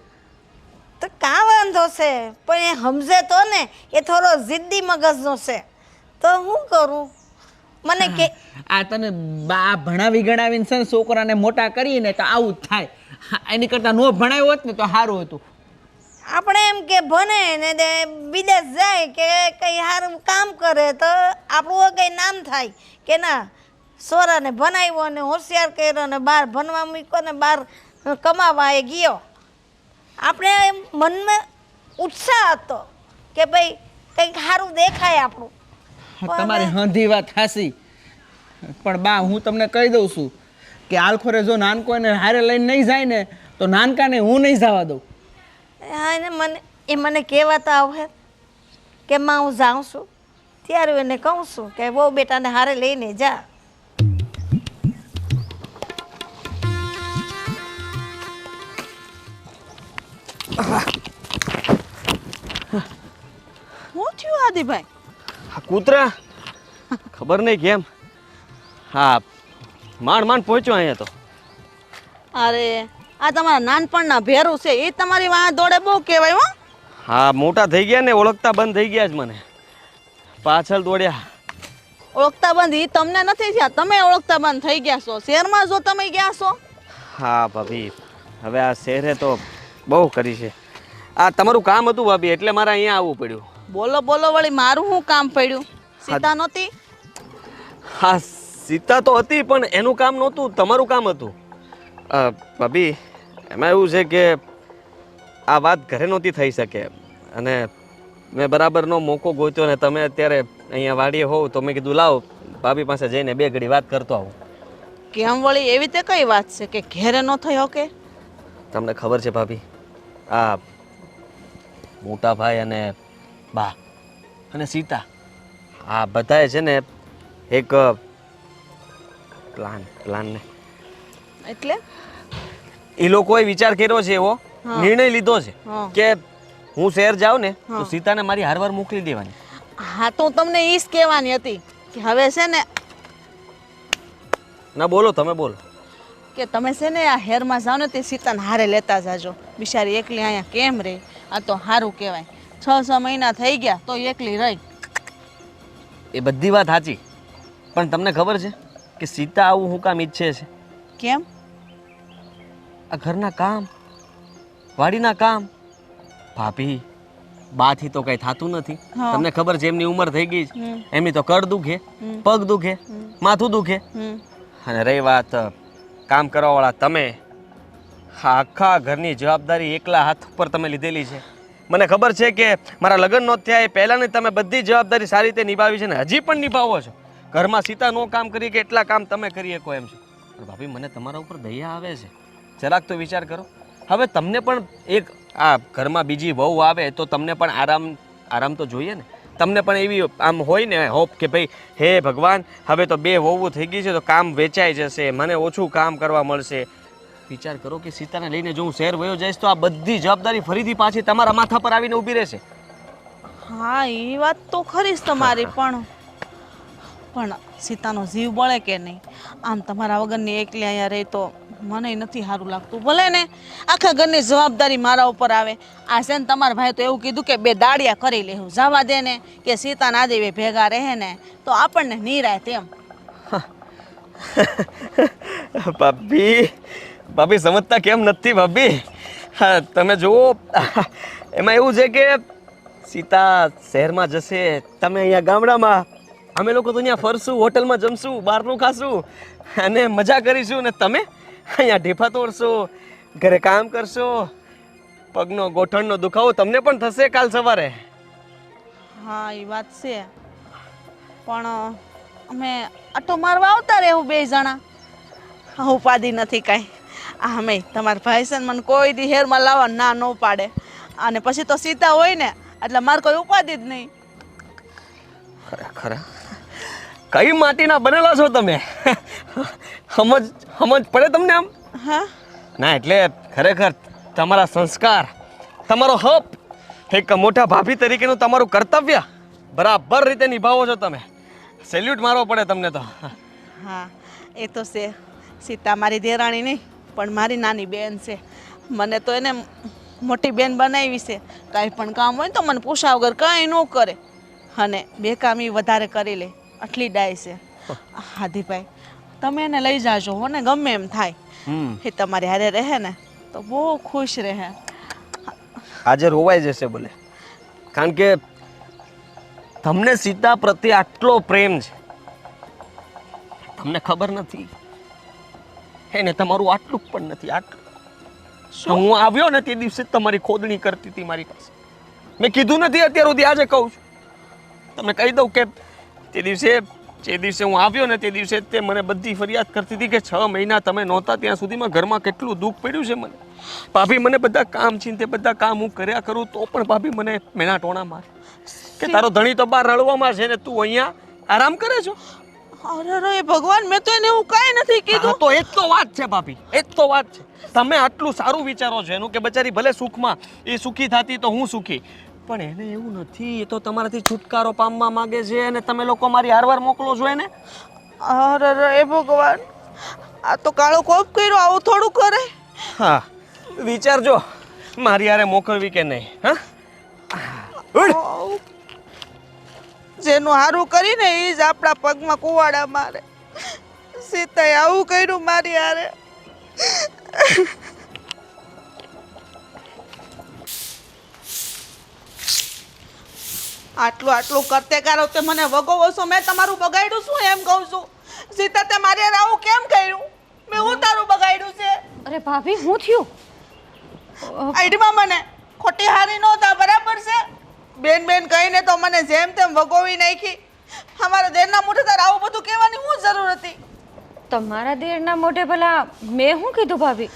તો કાં વાંધો છે, પણ એ સમજે તો ને, એ થોડો જિદ્દી મગજનો છે, તો હું કરું? મને કે આ તને બા ભણાવી ગણાવીને છે ને છોકરાને મોટા કરીને તો આવું જ થાય. એની કરતાં નો ભણાવ્યો હોત ને તો સારું હતું. આપણે એમ કે ભણે ને તે વિદેશ જાય કે કંઈ સારું કામ કરે તો આપણું કંઈ નામ થાય કે ના સોરાને ભણાવ્યો ને હોશિયાર કર્યો ને બહાર ભણવા મૂક્યો ને બહાર કમાવા એ ગયો. આપણે એમ મનમાં ઉત્સાહ હતો કે ભાઈ કંઈક સારું દેખાય આપણું. તમારી હંધી વાત હાસી, પણ બા હું તમને કહી દઉં છું કે આલખોરે જો નાનકો એને હારે લઈને નહીં જાય ને તો નાનકાને હું નહીં જવા દઉં. હા એને મને કહેવાતા આવે કે માં હું જાઉં છું, ત્યારે હું એને કહું છું કે બહુ બેટાને હારે લઈને જા. શું થયું આદિભાઈ? આ કૂતરા ખબર નહીં કેમ હા માંડ પહોંચ્યો અહીંયા તો. અરે આ તમારા નાનપણના ભેરું છે, એ તમારી વાહ દોડે બહુ કહેવાય હો. હા મોટા થઈ ગયા ને ઓળખતા બંધ થઈ ગયા જ મને, પાછળ દોડ્યા. ઓળખતા બંધ એ તમને નથી થયા, તમે ઓળખતા બંધ થઈ ગયા છો. શહેરમાં જો તમે ગયા છો. હા ભાભી, હવે આ શહેરે તો બહુ કરી છે. આ તમારું કામ હતું ભાભી, એટલે મારે અહીંયા આવવું પડ્યું. બોલો બોલો વળી મારું શું કામ પડ્યું? સીતા નહોતી? હા સીતા તો હતી પણ એનું કામ નહોતું, તમારું કામ હતું. ભાભી એમાં એવું છે કે આ વાત ઘરે નહોતી થઈ શકે, અને મેં બરાબરનો મોકો ગોત્યો ને તમે અત્યારે અહીંયા વાડીએ હોવ તો મેં કીધું લાવો ભાભી પાસે જઈને 2 ઘડી વાત કરતો આવું. કેમ વળી એવી તે કઈ વાત છે કે ઘેરે ન થયો કે? તમને ખબર છે ભાભી, આ મોટા ભાઈ અને બા અને સીતા આ બધાએ છે ને એક પ્લાન ને એટલે એ લોકોએ વિચાર કર્યો છે, એવો નિર્ણય લીધો છે કે હું શહેર જાઉં ને તો સીતાને મારી હારવાર મોકલી દેવાની. હા તો હું તમને ઈ જ કહેવાની હતી કે હવે છે ને ના બોલો તમે બોલો. કે તમે છે ને આ હેરમાં જાઓ ને તે સીતાને હારે લેતા જાજો. બિચારી એકલી અહીંયા કેમ રહે? આ તો સારું કહેવાય, 6 મહિના થઈ ગયા તો એકલી રહી. એ બધી વાત સાચી, પણ તમને ખબર છે કે સીતા આવું હું કામ ઈચ્છે છે? કેમ? આ ઘરના કામ, વાડીના કામ, ભાભી બાથી તો કઈ થતું નથી. તમને ખબર છે એમની ઉંમર થઈ ગઈ છે, એમની તો કડ દુખે, પગ દુખે, માથું દુખે. અને રહી વાત કામ કરવાવાળા તમે, આખા ઘરની જવાબદારી એકલા હાથ ઉપર તમે લીધેલી છે. મને ખબર છે કે મારા લગ્ન નો થયા એ પહેલાંની તમે બધી જવાબદારી સારી રીતે નિભાવી છે ને હજી પણ નિભાવો છો. ઘરમાં સીતા નો કામ કરી કે એટલા કામ તમે કરી શકો એમ છો. પણ ભાભી મને તમારા ઉપર દયા આવે છે. જરાક તો વિચાર કરો. હવે તમને પણ એક આ ઘરમાં બીજી વહુ આવે તો તમને પણ આરામ તો જોઈએ ને. તમને પણ એવી આમ હોય ને હોપ કે ભાઈ હે ભગવાન હવે તો 2 વહુઓ થઈ ગઈ છે તો કામ વેચાઈ જશે, મને ઓછું કામ કરવા મળશે. વિચાર કરો કે સીતાને લઈને જો હું શહેર વયો જઈશ તો આ બધી જવાબદારી ફરીથી પાછી તમારા માથા પર આવીને ઊભી રહેશે. હા એ વાત તો ખરી જ તમારી, પણ સીતાનો જીવ બળે કે નહીં? આમ તમારા વગરની એકલી અહીંયા રહી તો મને નથી સારું લાગતું. ભલે ને આખા ઘરની જવાબદારી મારા ઉપર આવે. આ છે ને તમારા ભાઈ તો એવું કીધું કે 2 દાડિયા કરી લેવું. જવા દે ને કે સીતા ના દેવે ભેગા રહે ને તો આપણને નિરાય તેમ. ભાભી સમજતા કેમ નથી ભાભી? તમે જુઓ એમાં એવું છે કે સીતા શહેરમાં જશે, તમે અહીંયા ગામડામાં, અમે લોકો તો અહીંયા ફરશું, હોટલમાં જમશું, બહારનું ખાશું અને મજા કરીશું ને તમે અહીંયા ઢેફા તોડશો, ઘરે કામ કરશો. પગનો ગોઠણનો દુખાવો તમને પણ થશે કાલ સવારે. હા એ વાત છે, પણ અમે આટો મારવા આવતા રહેવું 2 જણા. ઉપાધિ નથી કાંઈ. અમે તમારા ભાઈ છે ને મને કોઈ દી હેરમાં લાવવા ના ન પાડે, અને પછી તો સીતા હોય ને એટલે મારે કોઈ ઉપાધિ જ નહીં. ખરેખર કઈ માટીના બનેલા છો તમે? સમજ પડે તમને આમ? હા ના એટલે ખરેખર તમારા સંસ્કાર, તમારો હક, એક મોટા ભાભી તરીકેનું તમારું કર્તવ્ય બરાબર રીતે નિભાવો છો તમે. સેલ્યુટ મારવો પડે તમને તો. હા એ તો છે. સીતા મારી દેરાણી નહીં પણ મારી નાની બેન છે. મને તો એને મોટી બેન બનાવી છે. કાંઈ પણ કામ હોય ને તો મને પૂછ્યા વગર કાંઈ ન કરે, અને 2 કામ ઈ વધારે કરી લે. આટલી ડાય છે. હાદીભાઈ તમે એને લઈ જાજો હો ને, ગમે એમ થાય એ તમારી હારે રહે ને તો બહુ ખુશ રહે. આજે રોવાઈ જશે બોલે, કારણ કે તમને સીતા પ્રત્યે આટલો પ્રેમ છે. તમને ખબર નથી એને તમારું આટલું પણ નથી. આટલું હું આવ્યો ને તે દિવસે તમારી ખોદણી કરતી હતી મારી પાસે. મેં કીધું નથી અત્યાર સુધી, આજે કહું છું. તમને કહી દઉં કે જે દિવસે હું આવ્યો ને તે દિવસે તે મને બધી ફરિયાદ કરતી હતી કે 6 મહિના તમે નહોતા ત્યાં સુધીમાં ઘરમાં કેટલું દુઃખ પડ્યું છે મને. ભાભી મને બધા કામ છે તે બધા કામ હું કર્યા કરું તો પણ ભાભી મને મેના ટોણા મારે કે તારો ધણી તો બહાર રળવામાં છે ને તું અહીંયા આરામ કરે છો. અરે ભગવાન, મેં તો એને એવું કાંઈ નથી કીધું. તો એ જ તો વાત છે ભાભી, એ જ તો વાત છે. તમે આટલું સારું વિચારો છો એનું કે બચારી ભલે સુખમાં, એ સુખી થતી તો હું સુખી, પણ એને એવું નથી. એ તો તમારાથી છુટકારો પામવા માંગે છે અને તમે લોકો મારી હારવાર મોકલો છો એને. અરે ભગવાન, આ તો કાળો કોપ કર્યો, આવું થોડું કરે. હા વિચારજો મારી હારે મોકલવી કે નહીં. હા જેનું હારું કરીને એ જ આપણા પગમાં કુવાડા મારે. સીતાએ આવું કર્યું મારી હારે. આટલું કરતે કરો તે મને વગોવો છો. મેં તમારું બગાડ્યું શું એમ કહું છું? સીતા તે મારી હારે આવું કેમ કર્યું? મેં હું તારું બગાડ્યું છે? અરે ભાભી શું થયું? આઈડીમાં મને ખોટી હારી નહોતા, બરાબર છે? બેન કહીને તો મને જેમ તેમ વગોવી નાખી. અમારા દેરના મોઢે તારે આવું બધું કહેવાની શું જરૂર હતી? તમારા દેરના મોઢે ભલા મેં શું કીધું ભાભી?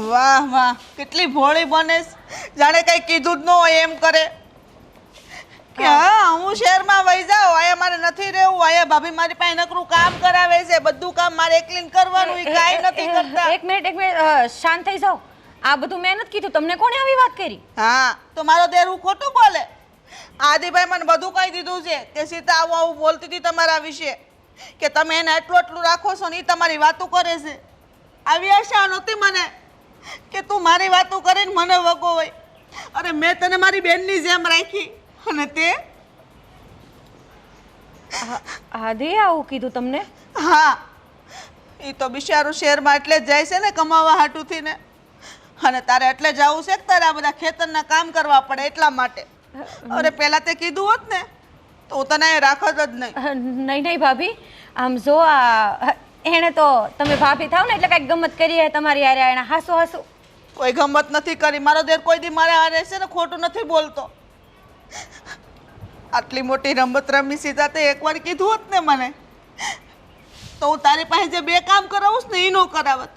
વાહ, કેટલી ભોળી બનેશ. જાણે કઈ કીધું જ ન હોય એમ કરે કે હા હું શહેરમાં વહી જાઉં, અહીંયા મારે નથી રહેવું, અહીંયા ભાભી મારી પાસે નકરું કામ કરાવે છે, બધું કામ મારે એકલીને કરવાનું, એ કાંઈ નથી કરતા. એક મિનિટ શાંત થઈ જાઓ. આ બધું મેં નથી કીધું. તમને કોણે આવી વાત કરી? હા તો મારો દેરું ખોટું બોલે. આદિભાઈ મને બધું કહી દીધું છે કે સીતા આવું બોલતી હતી તમારા વિશે, કે તમે એને આટલું રાખો છો ને એ તમારી વાતો કરે છે. આવી આશા નહોતી મને કે તું મારી વાતો કરીને મને વગોવાય. અરે મેં તને મારી બેનની જેમ રાખી અને તે આદિ આવું કીધું તમને? હા, એ તો બિચારું શહેરમાં એટલે જ જાય છે ને કમાવા હાટુથી ને, અને તારે એટલે જ આવું છે કે તારે આ બધા ખેતરના કામ કરવા પડે એટલા માટે. અરે પહેલા તે કીધું હોત ને તો હું તને રાખત જ નહીં. નહીં ભાભી, આમ જો એણે તો તમે ભાભી થાવ ને એટલે કાંઈક ગમત કરી હે તમારી હારે. એને હાસુ કોઈ ગમત નથી કરી. મારો દેર કોઈ દી મારે હારે છે ને ખોટું નથી બોલતો. આટલી મોટી રમત રમી સીધા તે એકવાર કીધું હોત ને મને તો હું તારી પાસે જે 2 કામ કરાવું છું ને એ ન કરાવત.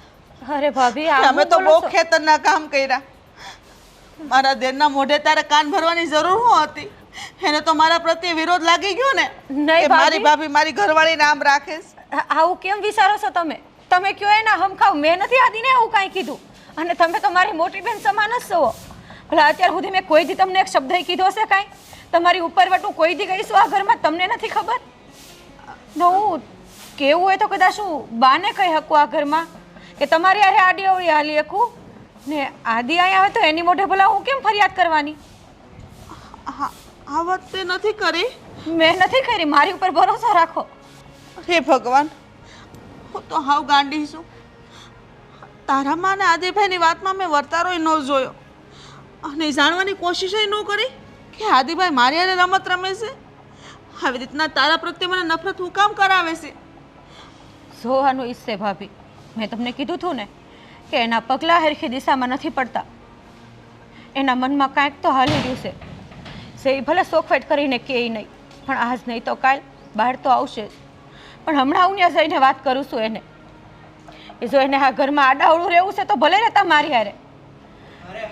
અરે ભાભી આ અમે તો બહુ ખેતરના કામ કર્યા. મારા દેરના મોઢે તારે કાન ભરવાની જરૂર શું હતી? એને તો મારા પ્રત્યે વિરોધ લાગી ગયો ને નહીં કે મારી ભાભી મારી ઘરવાળી નામ રાખે છે. આવું કેમ વિચારો છો તમે? તમે કયો એના હમખાવ, મેં નથી આદિને એવું કાંઈ કીધું. અને તમે તો મારી મોટી બેન સમાન જ છો. ભલા અત્યાર સુધી મેં કોઈ દી તમને એક શબ્દ કીધો હશે કાંઈ? તમારી ઉપરવટ હું કોઈ દી ગઈ છું આ ઘરમાં, તમને નથી ખબર? ન હું કેવું હોય તો કદાચ હું બાને કહી શકું આ ઘરમાં કે તમારી આરે આડી અવળી હાલી શકું ને આદિ અહીંયા આવે તો એની મોઢે ભલા હું કેમ ફરિયાદ કરવાની? આ વાત તે નથી કરી. મેં નથી કરી, મારી ઉપર ભરોસો રાખો. હે ભગવાન, હું તો હાવ ગાંડી છું. તારા માં ને આદિભાઈની વાતમાં મેં વર્તારોય ન જોયો અને જાણવાની કોશિશ ન કરી કે આદિભાઈ મારી હારે રમત રમે છે. આવી રીતના તારા પ્રત્યે મને નફરત હું કામ કરાવે છે? જોવાનું ઈચ્છે ભાભી, મેં તમને કીધું હતું ને કે એના પગલાં હરખી દિશામાં નથી પડતા. એના મનમાં કાંઈક તો હાલી રહ્યું છે. એ ભલે શોખફેટ કરીને કે નહીં, પણ આજ નહીં તો કાલ બહાર તો આવશે જ. પણ હમણાં હું ત્યાં જઈને વાત કરું છું એને. એ જો એને આ ઘરમાં આડાવડું રહેવું છે તો ભલે રહેતા મારી હારે. અરે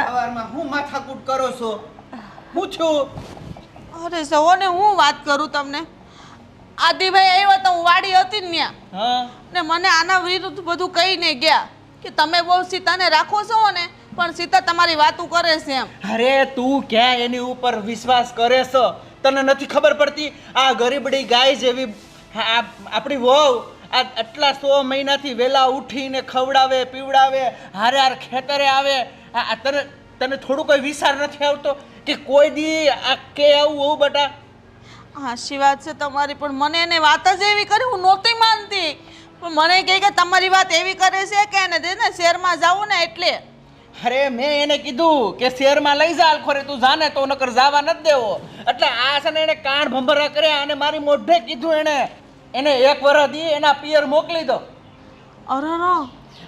હવારમાં હું માથાકૂટ કરો છો? હું છું. અરે સવો ને હું વાત કરું તમને. આદિભાઈ આવ્યા તો હું વાડી હતી ને ત્યાં, હા, ને મને આના વિરુદ્ધ બધું કહીને ગયા કે તમે બહુ સીતાને રાખો છો ને પણ સીતા તમારી વાતું કરે છે એમ. અરે તું ક્યાં એની ઉપર વિશ્વાસ કરે છો? તને નથી ખબર પડતી? આ ગરીબડી ગાય જેવી આપણી વહુ આ આટલા 100 મહિનાથી વેલા ઉઠીને ખવડાવે પીવડાવે, હારે હાર ખેતરે આવે. આ તને થોડું કોઈ વિચાર નથી આવતો કે કોઈ દી આ કે આવું હોવું બટા? હાચી વાત છે તમારી, પણ મને એને વાત જ એવી કરી, હું નહોતી માનતી. પણ મને કહે કે તમારી વાત એવી કરે છે કે એને દે ને શહેરમાં જાવું ને એટલે. અરે મેં એને કીધું કે શહેરમાં લઈ જા અલખોરે, તું જાને તો નકર જવા નથી દેવો. એટલે આ છે ને એને કાન ભંભરા કર્યા અને મારી મોઢે કીધું એને 1 વર્ષ દી એના પિયર મોકલી દો. અરે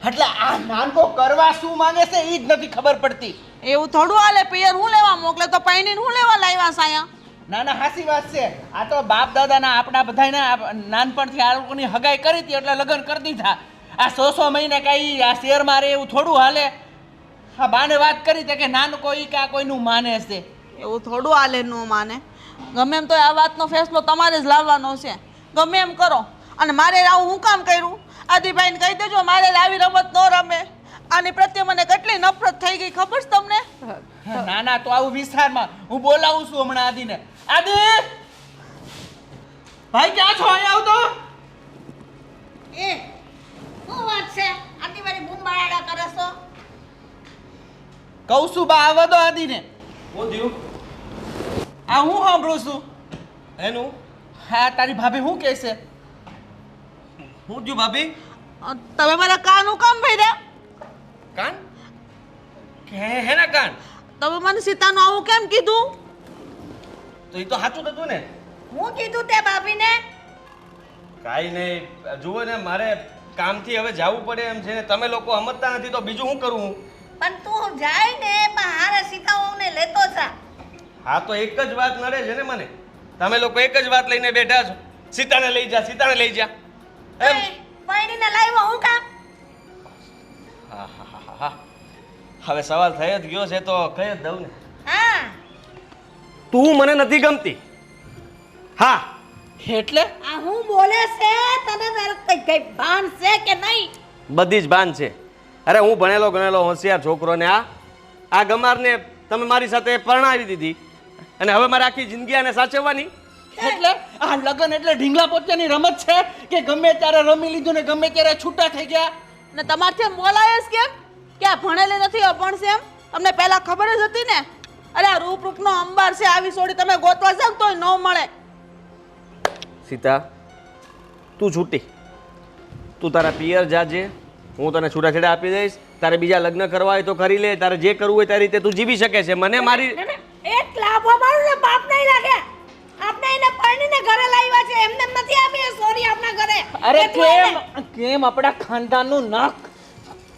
એટલે આ નાનકો કરવા શું માંગે છે એ જ નથી ખબર પડતી. એવું થોડું હાલે, પિયર હું લેવા મોકલે તો પૈણીને હું લેવા લાવ્યા સાયા? ના ના હાસી વાત છે. આ તો બાપ દાદાના આપણા બધાના નાનપણથી આ લોકોની હગાઈ કરી હતી એટલે લગ્ન કરી દીધા. આ 100 મહિને કાંઈ આ શહેરમાં રહે એવું થોડું હાલે? હા, બાને વાત કરી હતી કે નાનકો ઈ કે આ કોઈનું માને છે. એવું થોડું હાલે ન માને. ગમે એમ તો આ વાતનો ફેસલો તમારે જ લાવવાનો છે. ગમે એમ કરો. અને મારે આવું હું કામ કર્યું? આદિભાઈને કહી દેજો મારે આવી રમત ન રમે. આની પ્રત્યે મને કેટલી નફરત થઈ ગઈ ખબર છે તમને? ના ના, તો આવું વિસ્તારમાં હું બોલાવું છું હમણાં આદિને. આદિ ભાઈ ક્યાં છો? અહીંયા આવ તો. એ શું વાત છે? આટલી વારી બૂમબાળા કરે છો? કહું છું બા આવવા દો આદિને. હું થયું આ હું સાંભળું છું. એનું હા, તારી ભાભી શું કહે છે? હું થયું ભાભી? તમે મારા કાન હું કામ ભર્યા? કાન કે હેના કાન? તમે મને સીતાનું આવું કેમ કીધું? તો એ તો સાચું હતું ને. હું કીધું તે ભાભીને? કાંઈ નહીં, જુઓ ને મારે કામથી હવે જવું પડે એમ છે ને તમે લોકો સમજતા નથી તો બીજું શું કરું હું? પણ તું જાય ને પણ હારે સીતાઓને લેતો જા. હા તો એક જ વાત નડે છે ને મને. તમે લોકો એક જ વાત લઈને બેઠા છો, સીતાને લઈ જા, સીતાને લઈ જા એમ. પૈણીને લાવ્યો હું કામ? હા હા હા હા, હવે સવાલ થઈ જ ગયો છે તો કહી જ દઉં ને. હા, તું મને નથી ગમતી. હા એટલે આ હું બોલે છે તને તારે કઈ ભાન છે કે નહીં? બધી જ ભાન છે. અરે હું ભણેલો ગણેલો હોશિયાર છોકરો ને આ ગમારને તમે મારી સાથે પરણાવી દીધી અને હવે મારે આખી જિંદગી આને સાચવવાની. એટલે આ લગન એટલે ઢીંગલા પોતાની રમત છે કે ગમે ત્યારે રમી લીધું ને ગમે ત્યારે છૂટા થઈ ગયા? ને તમારથી એમ બોલાય જ કેમ કે આ ભણેલી નથી અભણ છે એમ? તમને પહેલા ખબર જ હતી ને? અરે આ રૂપનો અંબાર છે, આવી સોડી તમે ગોતવા જાવ તોય ન મળે. સીતા તું છૂટી, તું તારા પિયર જાજે, હું તને છૂટાછેડા આપી દઈશ. તારે બીજા લગ્ન કરવા હોય તો કરી લે, તારે જે કરવું હોય તારી રીતે તું જીવી શકે છે. મને મારી એક લાભો મારું ને બાપ નહીં લાગે. આપણે એને પરણીને ઘરે લાવ્યા છે, એમને નથી આપી સોરી આપણા ઘરે. અરે કેમ આપણા ખાનદાનનું નાક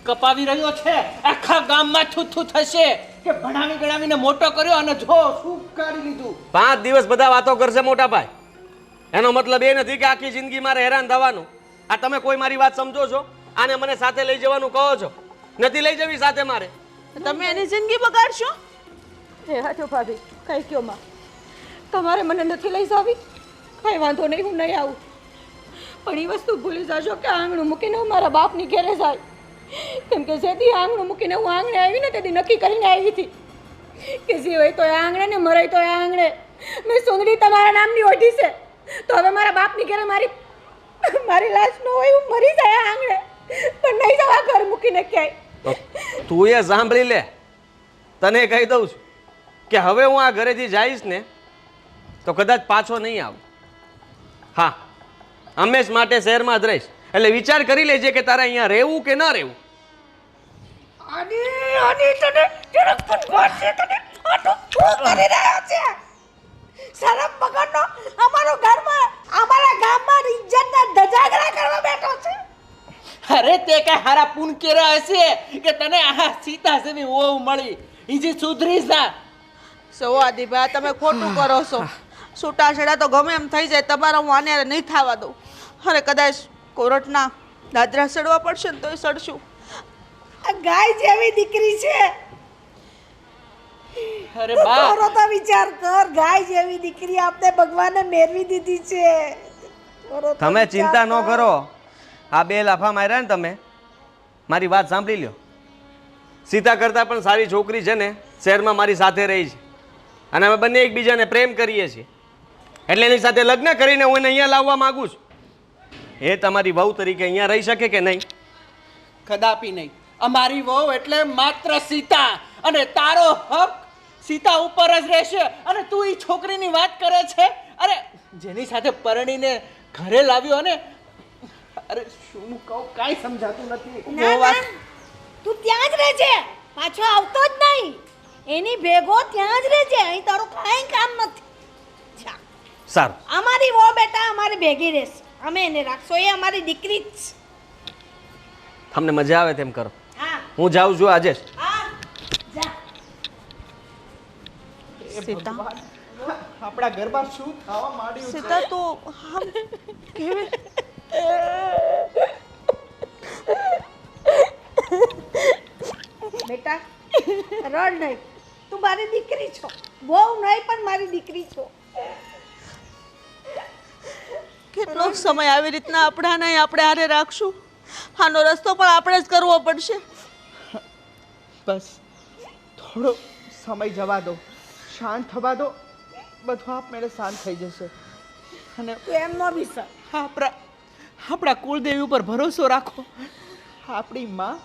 કપાવી રહ્યો છે? આખા ગામમાં થૂથું થશે કે ભણાવી ગણાવીને મોટો કર્યો અને જો શું કાઢી લીધું. 5 દિવસ બધા વાતો કરશે મોટા ભાઈ, એનો મતલબ એ નથી કે આખી જિંદગી મારે હેરાન થવાનું. આ તમે કોઈ મારી વાત સમજો છો? આને મને સાથે લઈ જવાનું કહો છો, નથી લઈ જવી સાથે મારે. તમે એની જિંદગી બગાડશો? હે હાચો ભાભી, કઈ કયો માં, તમારે મને નથી લઈ જાવી, કઈ વાંધો નહીં, હું નહીં આવું. પણ એ વસ્તુ ભૂલી જાશો કે આંગણું મૂકીને હું મારા બાપની ઘેરે જાય. કેમ કે જેથી આંગણું મૂકીને હું આંગણે આવી ને તેથી નક્કી કરીને આવી હતી કે જે હોય તો એ આંગણે ને મરાય તો એ આંગણે. મેં સુંદરી તમારા નામની ઓઢી છે, તો હવે મારા બાપની ઘરે મારી લાશ ન હોય, હું મરી જાય આંગણે, પણ નહીં જવા ઘર મૂકીને ક્યાંય. તું એ સાંભળી લે, તને કહી દઉં છું કે હવે હું આ ઘરેથી જઈશ ને તો કદાચ પાછો નહીં આવું. હા, હંમેશ માટે શહેરમાં જ રહીશ. એટલે વિચાર કરી લેજે કે તારે અહીંયા રહેવું કે ન રહેવું. શરમ વગરનો અમારો ઘરમાં અમારા ગામમાં ઇજ્જતના ધજાગરા કરવા બેઠો છે. અરે તે કઈ હારા પૂન કેરા હશે કે તને આ સીતા જેવી વહુ મળી, ઈજી સુધરી જા. સો આદિભાઈ, તમે ખોટું કરો છો. છૂટાછેડા તો ગમે એમ થઈ જાય, તમારા હું આને નહીં થવા દઉં. અને કદાચ કોરટના દાદરા સડવા પડશે ને તોય સડશું. આ ગાય જેવી દીકરી છે. અરે તું બા, થોડો તો વિચાર કર, ગાય જેવી દીકરી આપને ભગવાને મેળવી દીધી છે. થોડો તો તમે વિચાર ચિંતા ન કર. કરો. આ 2 લાફા માર્યા ને તમે, મારી વાત સાંભળી લ્યો. સીતા કરતાં પણ સારી છોકરી છે ને શહેરમાં મારી સાથે રહી છે, અને અમે બંને એકબીજાને પ્રેમ કરીએ છીએ. એટલે એની સાથે લગ્ન કરીને હું એને અહીંયા લાવવા માંગુ છું. એ તમારી વહુ તરીકે અહીંયા રહી શકે કે નહીં? કદાપી નહીં. અમારી વહુ એટલે માત્ર સીતા, અને તારો હક સીતા ઉપર જ રહેશે. અને તું એ છોકરીની વાત કરે છે, અરે જેની સાથે પરણીને ઘરે લાવ્યો ને, અરે શું કહું, કાંઈ સમજાતું નથી. ના, ના, તું ત્યાં જ રહેજે, પાછો આવતો જ નહીં. એની ભેગો ત્યાં જ રહેજે, અહીં તારું કાંઈ કામ નથી. જા. સારું, અમારી વો બેટા અમારી ભેગી રહેશે, અમે એને રાખશો, એ અમારી દીકરી જ છે. તમને મજા આવે તેમ કરો. હા હું જાઉં છું આજે જ. હા જા. સીતા, આપણા ઘરમાં શું થવા માંડ્યું છે? સીતા તું આમ કેવી? બેટા રડ નહીં, તું મારી દીકરી છો. બહુ નહીં પણ મારી દીકરી છો. કેટલો સમય આવી રીતના આપણે હારે રાખશું? આનો રસ્તો પણ આપણે જ કરવો પડશે. બસ થોડો સમય જવા દો, શાંત થવા દો, બધું આપમેળે શાંત થઈ જશે. અને તું એમ ન વિસર. આપણા કુળદેવી ઉપર ભરોસો રાખો. આપણી માં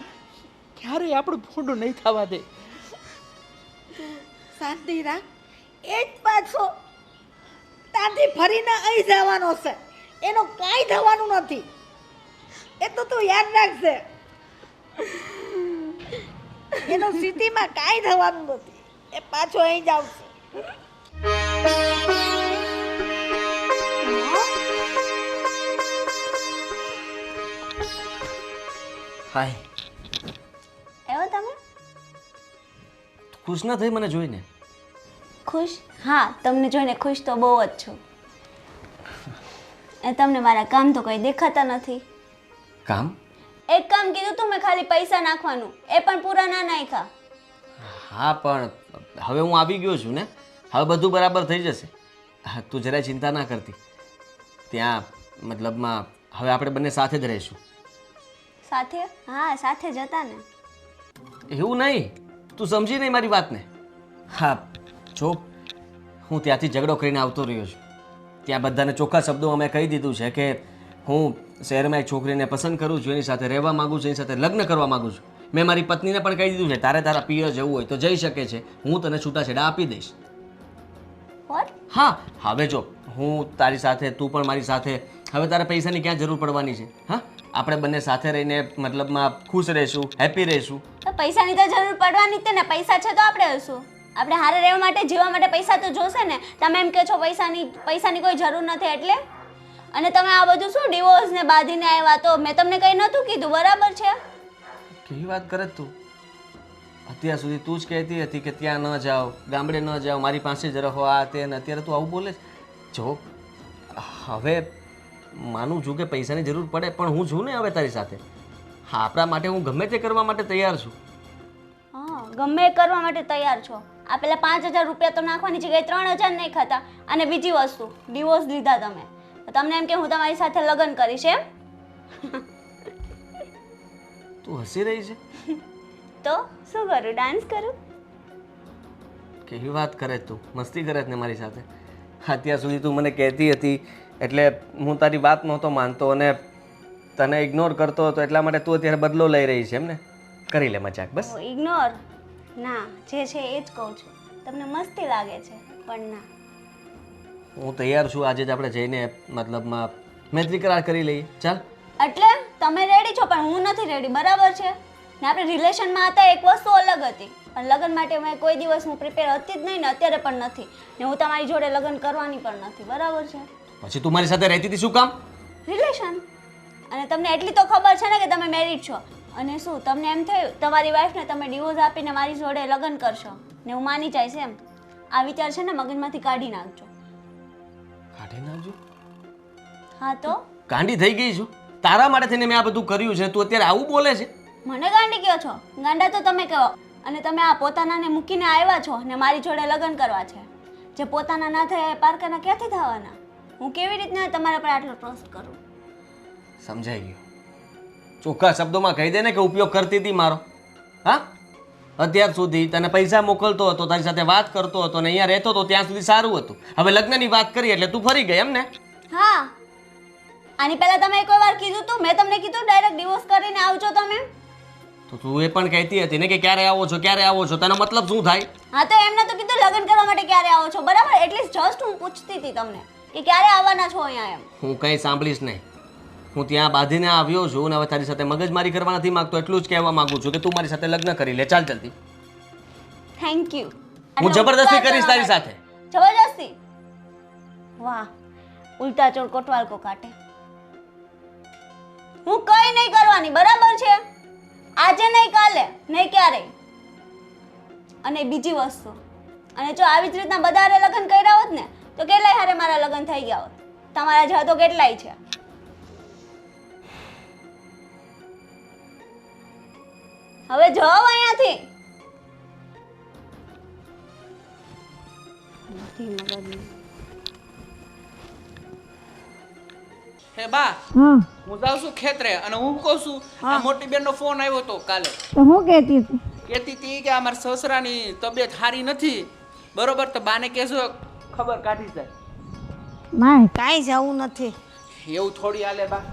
ક્યારેય આપણું ભૂંડું નહીં થવા દે. શાંતિ રાખ. એ જ પાછો ત્યાંથી ફરીને અહીં જવાનો છે, એનો કાંઈ થવાનું નથી. એ તો તું યાદ રાખજે, એનો સિટીમાં કાંઈ થવાનું નથી. એ પાછો અહીં જ આવશે. હાય, એવો તમે ખુશ ન થઈ મને જોઈને? ખુશ? હા, તમને જોઈને ખુશ તો બહુ જ છું. એ તમને મારા કામ તો કંઈ દેખાતા નથી. કામ? એક કામ કીધું તું મેં, ખાલી પૈસા નાખવાનું, એ પણ પૂરા ના નાખ્યા. હા, પણ હવે હું આવી ગયો છું ને, હવે બધું બરાબર થઈ જશે. હા, તું જરાય ચિંતા ના કરતી. ત્યાં મતલબમાં હવે આપણે બંને સાથે જ રહીશું. સાથે? હા, સાથે જ હતા ને. એવું નહીં, તું સમજી નહીં મારી વાતને. હા જો, હું ત્યાંથી ઝઘડો કરીને આવતો રહ્યો છું. ત્યાં બધાને ચોખ્ખા શબ્દો અમે કહી દીધું છે કે હું શહેરમાં એક છોકરીને પસંદ કરું છું, એની સાથે રહેવા માગું છું, એની સાથે લગ્ન કરવા માગું છું. મેં મારી પત્નીને પણ કહી દીધું છે, તારે તારા પિયર જવું હોય તો જઈ શકે છે, હું તને છૂટાછેડા આપી દઈશ. વોટ? હા, હવે જો હું તારી સાથે, તું પણ મારી સાથે, હવે તારે પૈસાની ક્યાં જરૂર પડવાની છે? હા, આપણે બંને સાથે રહીને મતલબમાં ખુશ રહીશું, હેપી રહીશું. તો પૈસાની તો જરૂર પડવાની જ ને, પૈસા છે તો આપણે હશું. આપણે હારે રહેવા માટે, જીવવા માટે પૈસા તો જોશે ને. તમે એમ કહો છો પૈસાની કોઈ જરૂર નથી એટલે? અને તમે આ બધું શું ડિવોર્સ ને બાંધીને આવ્યા? તો મેં તમને કંઈ નહોતું કીધું, બરાબર છે? કેવી વાત કરે તું? અત્યાર સુધી તું જ કહેતી હતી કે ત્યાં ન જાઓ, ગામડે ન જાઓ, મારી પાસે જ રહો, આ તે, અને અત્યારે તું આવું બોલે છે. જો હવે માનું છું કે પૈસાની જરૂર પડે, પણ હું છું ને હવે તારી સાથે. હા, આપણા માટે હું ગમે તે કરવા માટે તૈયાર છું. હા, ગમે એ કરવા માટે તૈયાર છો. આ પેલા 5,000 રૂપિયા તો નાખવાની જગ્યાએ 3,000 નહીં ખાતા. અને બીજી વસ્તુ, ડિવોર્સ લીધા તમે. તમને એમ કે હું તમારી સાથે લગ્ન કરીશ એમ? તું હસી રહી છે? તો શું કરું? ડાન્સ કરું? કેવી વાત કરે તું? મસ્તી કરે ને મારી સાથે? અત્યાર સુધી તું મને કહેતી હતી એટલે હું તારી વાત નહોતો માનતો અને તને ઇગ્નોર કરતો હતો, એટલા માટે તું અત્યારે બદલો લઈ રહી છે એમ ને? કરી લે મજાક બસ. ઇગ્નોર ના, જે છે એ જ કહું છું. તમને મસ્તી લાગે છે પણ ના. હું તૈયાર છું, આજે જ આપણે જઈને મતલબમાં મૈત્રી કરાર કરી લઈએ. ચાલ. એટલે તમે રેડી છો પણ હું નથી રેડી, બરાબર છે ને? આપણે રિલેશનમાં હતા એક વસ્તુ અલગ હતી, પણ લગ્ન માટે મેં કોઈ દિવસ હું પ્રિપેર હતી જ નહીં ને અત્યારે પણ નથી ને હું તમારી જોડે લગ્ન કરવાની પણ નથી, બરાબર છે? પછી તું મારી સાથે રહેતી હતી શું કામ? રિલેશન. અને તમને એટલી તો ખબર છે ને કે તમે મેરિડ છો. અને શું તમને એમ થયું તમારી વાઈફને તમે ડિવોર્સ આપીને મારી જોડે લગ્ન કરશો ને હું માની જઈશ એમ? આ વિચાર છે ને મગજમાંથી કાઢી નાખજો. કાઢી નાખજો? હા તો ગાંડી થઈ ગઈ છું? તારા માટે થઈને મેં આ બધું કર્યું છે, તું અત્યારે આવું બોલે છે? મને ગાંડી કહો છો? ગાંડા તો તમે કહો. અને તમે આ પોતાનાને મૂકીને આવ્યા છો ને મારી જોડે લગ્ન કરવા છે. જે પોતાના ના થયા એ પારકાના ક્યાંથી થવાના? હું કેવી રીતના તમારા પર આટલો ટ્રસ્ટ કરું? સમજાઈ ગયું. ચોખ્ખા શબ્દોમાં કહી દે ને કે ઉપયોગ કરતી હતી મારો. હા, અત્યાર સુધી તને પૈસા મોકલતો હતો, તારી સાથે વાત કરતો હતો ને અહીંયા રહેતો હતો ત્યાં સુધી સારું હતું. હવે લગ્નની વાત કરી એટલે તું ફરી ગઈ એમ ને? હા, આની પહેલા તમે કોઈ વાર કીધું તું? મેં તમને કીધું ડાયરેક્ટ ડિવોર્સ કરીને આવજો તમે? તો તું એ પણ કહેતી હતી ને કે ક્યારે આવો છો, ક્યારે આવો છો? તેનો મતલબ શું થાય? હા તો એમને તો કીધું લગ્ન કરવા માટે ક્યારે આવો છો, બરાબર? એટલીસ્ટ જસ્ટ હું પૂછતી હતી તમને કે ક્યારે આવવાના છો અહીંયા એમ. હું કંઈ સાંભળીશ નહીં. હું ત્યાં બાંધીને આવ્યો છું ને હવે તારી સાથે મગજમારી કરવા નથી માંગતો, એટલું જ કહેવા માંગુ છું કે તું મારી સાથે લગ્ન કરી લે. ચાલ જલ્દી. Thank you. હું જબરદસ્તી કરીશ તારી સાથે. જબરદસ્તી? વાહ, ઉલ્ટા ચોર કોટવાલ કો કાટે. હું કઈ નહીં કરવાની, બરાબર છે? આજે નહીં, કાલે નહીં, ક્યારે. અને બીજી વસ્તુ, અને જો આવી જ રીતના બધારે લગ્ન કર્યા હોત ને તો કેટલાય હારે મારા લગ્ન થઈ ગયા હોત. તમારા જ તો કેટલાય છે. હવે જાઓ અહીંયાથી. હે બા, હું જાઉં છું ખેતરે અને હું કહું છું આ મોટી બેનનો ફોન આવ્યો હતો કાલે. તો હું કહેતી હતી? કહેતી હતી કે અમારા સસરાની તબિયત સારી નથી, બરોબર? તો બાને કહેજો ખબર કાઢી જાય. માય કાંઈ જવું નથી. એવું થોડી હાલે બા,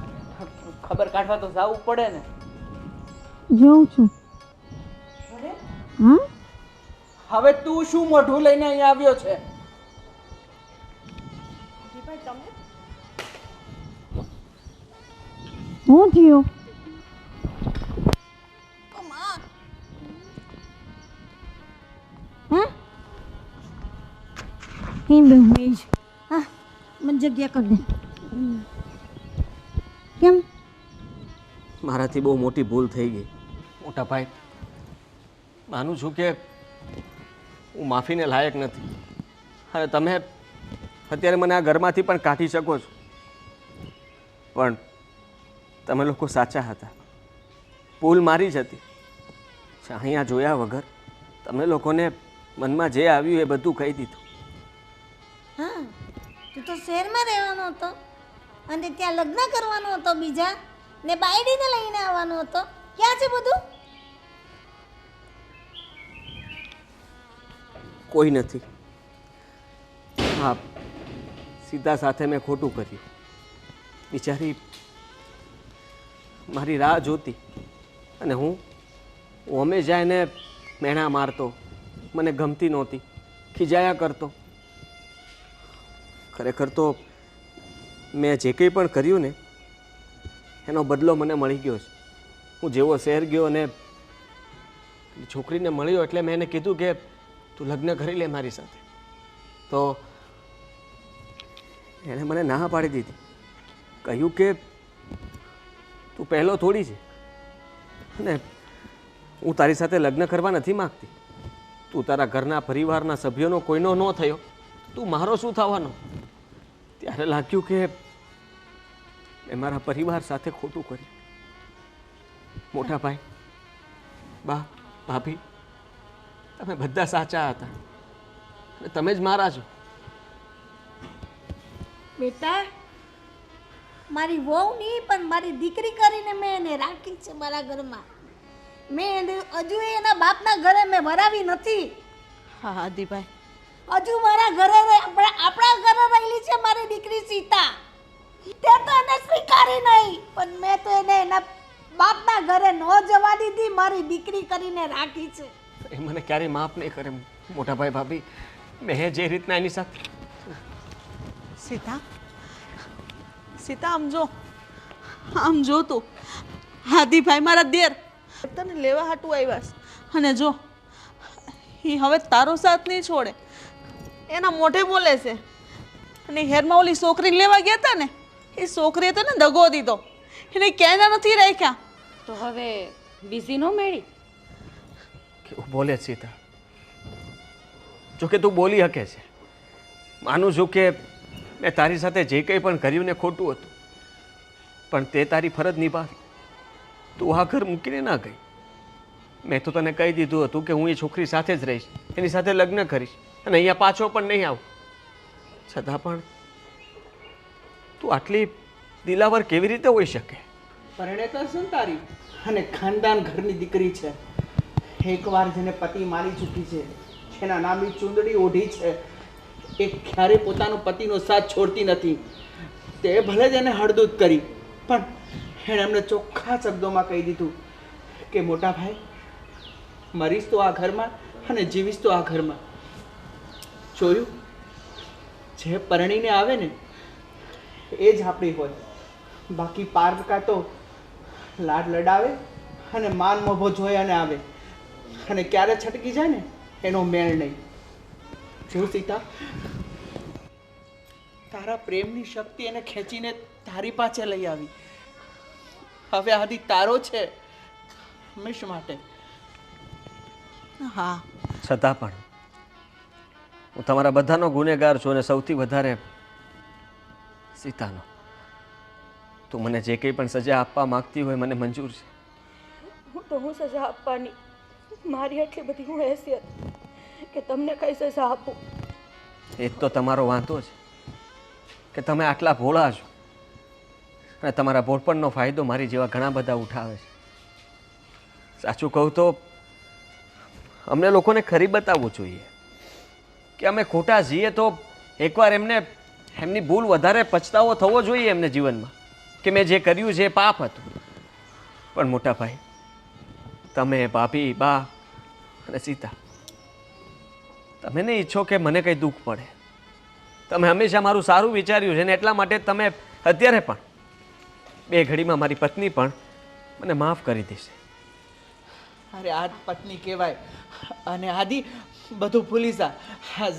ખબર કાઢવા તો જવું પડે ને. જોઉં છું. હા, હવે તું શું મોઢું લઈને અહીંયા આવ્યો છે? હું થયું? કેમ બે હું જ હા મને જગ્યા કરી દે. કેમ? મારાથી બહુ મોટી ભૂલ થઈ ગઈ મોટા ભાઈ. માનું છું કે હું માફીને લાયક નથી અને તમે અત્યારે મને આ ઘરમાંથી પણ કાઢી શકો છો, પણ તમે લોકો સાચા હતા. ભૂલ મારી જ હતી. અહીંયા જોયા વગર તમે લોકોને મનમાં જે આવ્યું એ બધું કહી દીધું. હા, તું તો શહેરમાં રહેવાનો હતો અને ત્યાં લગ્ન કરવાનો હતો બીજા ને બાયડીને લઈને આવવાનો હતો. ક્યાં છે બધું? કોઈ નથી. હા, સીધા સાથે મેં ખોટું કર્યું. બિચારી મારી રાહ જોતી અને હું અમે જાય ને મેણા મારતો, મને ગમતી નહોતી, ખીજાયા કરતો. ખરેખર તો મેં જે કંઈ પણ કર્યું ને એનો બદલો મને મળી ગયો છે. હું જેવો શહેર ગયો અને છોકરીને મળ્યો એટલે મેં એને કીધું કે તું લગ્ન કરી લે મારી સાથે, તો એણે મને ના પાડી દીધી. કહ્યું કે તું પહેલો થોડી છે અને હું તારી સાથે લગ્ન કરવા નથી માગતી. તું તારા ઘરના પરિવારના સભ્યોનો કોઈનો ન થયો, તું મારો શું થવાનો? ત્યારે લાગ્યું કે મેં મારા પરિવાર સાથે ખોટું કર્યું. મોટા ભાઈ, બા, ભાભી, તમે બધા સાચા હતા અને તમે જ મારા છો. બેટા મારી વહુ નહીં પણ મારી દીકરી કરીને મેં એને રાખી છે મારા ઘરમાં. મેં એને હજુ એના બાપના ઘરે મેં વરાવી નથી. હા આદિભાઈ, હજુ મારા ઘરે આપણા ઘરે રહેલી છે મારી દીકરી સીતા. તે તો એને સ્વીકારી નહીં પણ મેં તો એને એના બાપના ઘરે ન જવા દીધી. મારી દીકરી કરીને રાખી છે. એ મને ક્યારેય માફ નહીં કરે મોટા ભાઈ ભાભી. મેં જે રીતના એની સાથે સીતા, સીતા આમ જો તું. આદિભાઈ મારા દેર તને લેવા હાટું આવ્યા છે. અને જો એ હવે તારો સાથ નહીં છોડે. એના મોઢે બોલે છે. અને હેરમાં ઓલી છોકરીને લેવા ગયા હતા ને, એ છોકરીએ તને દગો દીધો. એને ક્યાંય નથી રાખ્યા. તો હવે બીજી નો મેળી. કેવું બોલે છે સીતા. જો કે તું બોલી શકે છે, માનું છું કે મેં તારી સાથે જે કંઈ પણ કર્યું ને ખોટું હતું, પણ તે તારી ફરજ નિભાવી. તું આ ઘર મૂકીને ના ગઈ. મેં તો તને કહી દીધું હતું કે હું એ છોકરી સાથે જ રહીશ, એની સાથે લગ્ન કરીશ અને અહીંયા પાછો પણ નહીં આવું. છતાં પણ તું આટલી દિલાવર કેવી રીતે હોઈ શકે? પરણેતર છે ને તારી, અને ખાનદાન ઘરની દીકરી છે. એકવાર જેને પતિ મારી ચૂકી છે, જેના નામની ચૂંદડી ઓઢી છે, એ ક્યારેય પોતાનો પતિનો સાથ છોડતી નથી. તે ભલે જ એને હળદૂત કરી, પણ એણે એમને ચોખ્ખા શબ્દોમાં કહી દીધું કે મોટા ભાઈ, મરીશ તો આ ઘરમાં અને જીવીશ તો આ ઘરમાં. જોયું, જે પરણીને આવે ને એ જ આપણી હોય. બાકી પારકા તો લાડ લડાવે અને માન મોભો જોઈ અને આવે, અને ક્યારે છટકી જાય ને એનો મેળ નહીં. જો સીતા, તારા પ્રેમની શક્તિ એને ખેંચીને તારી પાસે લઈ આવી. હવે આદિ તારો છે હંમેશા માટે. હા, છતાં પણ હું તમારા બધાનો ગુનેગાર છું અને સૌથી વધારે સીતાનો. તું મને જે કંઈ પણ સજા આપવા માંગતી હોય મને મંજૂર છે. હું સજા આપવાની, મારી આટલી બધી હું હેસિયત કે તમને કઈ સજા આપું? એ જ તો તમારો વાંધો છે કે તમે આટલા ભોળા છો અને તમારા ભોળપણનો ફાયદો મારી જેવા ઘણા બધા ઉઠાવે છે. સાચું કહું તો અમને લોકોને ખરી બતાવવું જોઈએ કે અમે ખોટા છીએ, તો એકવાર એમની ભૂલ વધારે પછતાવો થવો જોઈએ એમને જીવનમાં કે મેં જે કર્યું છે એ પાપ હતું. પણ મોટા ભાઈ, તમે, ભાભી, બા અને સીતા, તમે નહીં ઈચ્છો કે મને કંઈ દુઃખ પડે. તમે હંમેશા મારું સારું વિચાર્યું છે ને એટલા માટે તમે અત્યારે પણ બે ઘડીમાં મારી પત્ની પણ મને માફ કરી દેશે. અરે આ પત્ની કહેવાય. અને આદિ, બધું ભૂલી જા.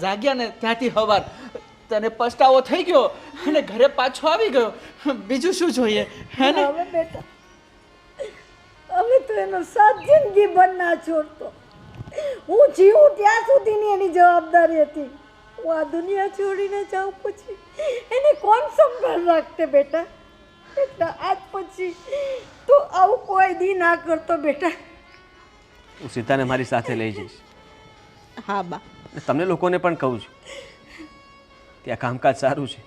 જાગ્યા ને ત્યાંથી હવાર તને પસ્તાવો થઈ ગયો અને ઘરે પાછો આવી ગયો. બીજું શું જોઈએ? હે ને? હવે બેટા હવે તો એનો સાથ જિંદગી ભર ના છોડતો. હું જીવું ત્યાં સુધીની એની જવાબદારી હતી. હું આ દુનિયા છોડીને જાઉં પછી એને કોણ સંભાળ રાખતે બેટા? એટલે આજ પછી તું આવું કોઈ દી ના કરતો બેટા. હું સીતાને મારી સાથે લઈ જઈશ. હા બા. તમને લોકોને પણ કહું છું, ત્યાં કામકાજ સારું છે,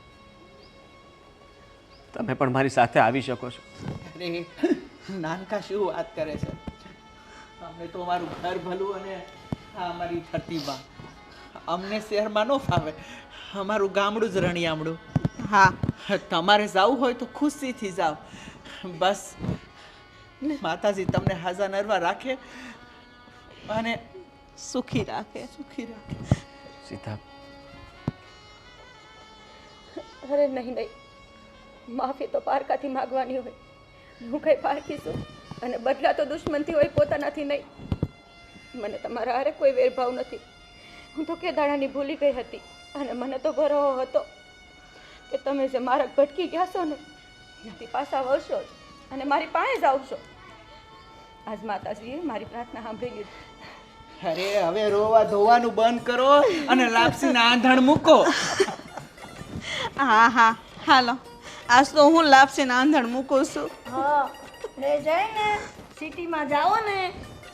તમે પણ મારી સાથે આવી શકો છો. અરે નાનકા શું વાત કરે છે? અમે તો અમારું ઘર ભલું અને આ અમારી ધરતીબા. અમને શહેરમાં ન ફાવે, અમારું ગામડું જ રણિયામડું. હા, તમારે જવું હોય તો ખુશીથી જાઓ. બસ માતાજી તમને હાજા નરવા રાખે અને સુખી રાખે. સુખી રાખે. સીતા, અરે નહીં, માફી તો પારકાથી માગવાની હોય. હું કઈ પારકી છું અને બદલા તો દુશ્મનથી હોય, પોતાનાથી નહીં. મને તમારા હારે કોઈ વેરભાવ નથી. હું તો કેદાણાની ભૂલી ગઈ હતી અને મને તો ભરોહો હતો કે તમે જે માર્ગ ભટકી ગયા છો ને ત્યાંથી પાછા વળશો જ અને મારી પાસે જ આવશો. આજ માતાજીએ મારી પ્રાર્થના સાંભળી લીધી. અરે હવે રોવા ધોવાનું બંધ કરો અને લાપસીના આંધણ મૂકો. હા હા, હાલો આજ તો હું લાપસીને આંધણ મૂકું છું. હા રે જાય ને સિટીમાં જાઓ ને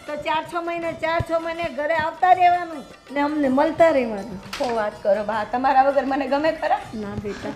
તો 4-6 મહિને 4-6 મહિને ઘરે આવતા રહેવાનું ને અમને મળતા રહેવાનું. શું વાત કરો બા, તમારા વગર મને ગમે ખરા? ના બેટા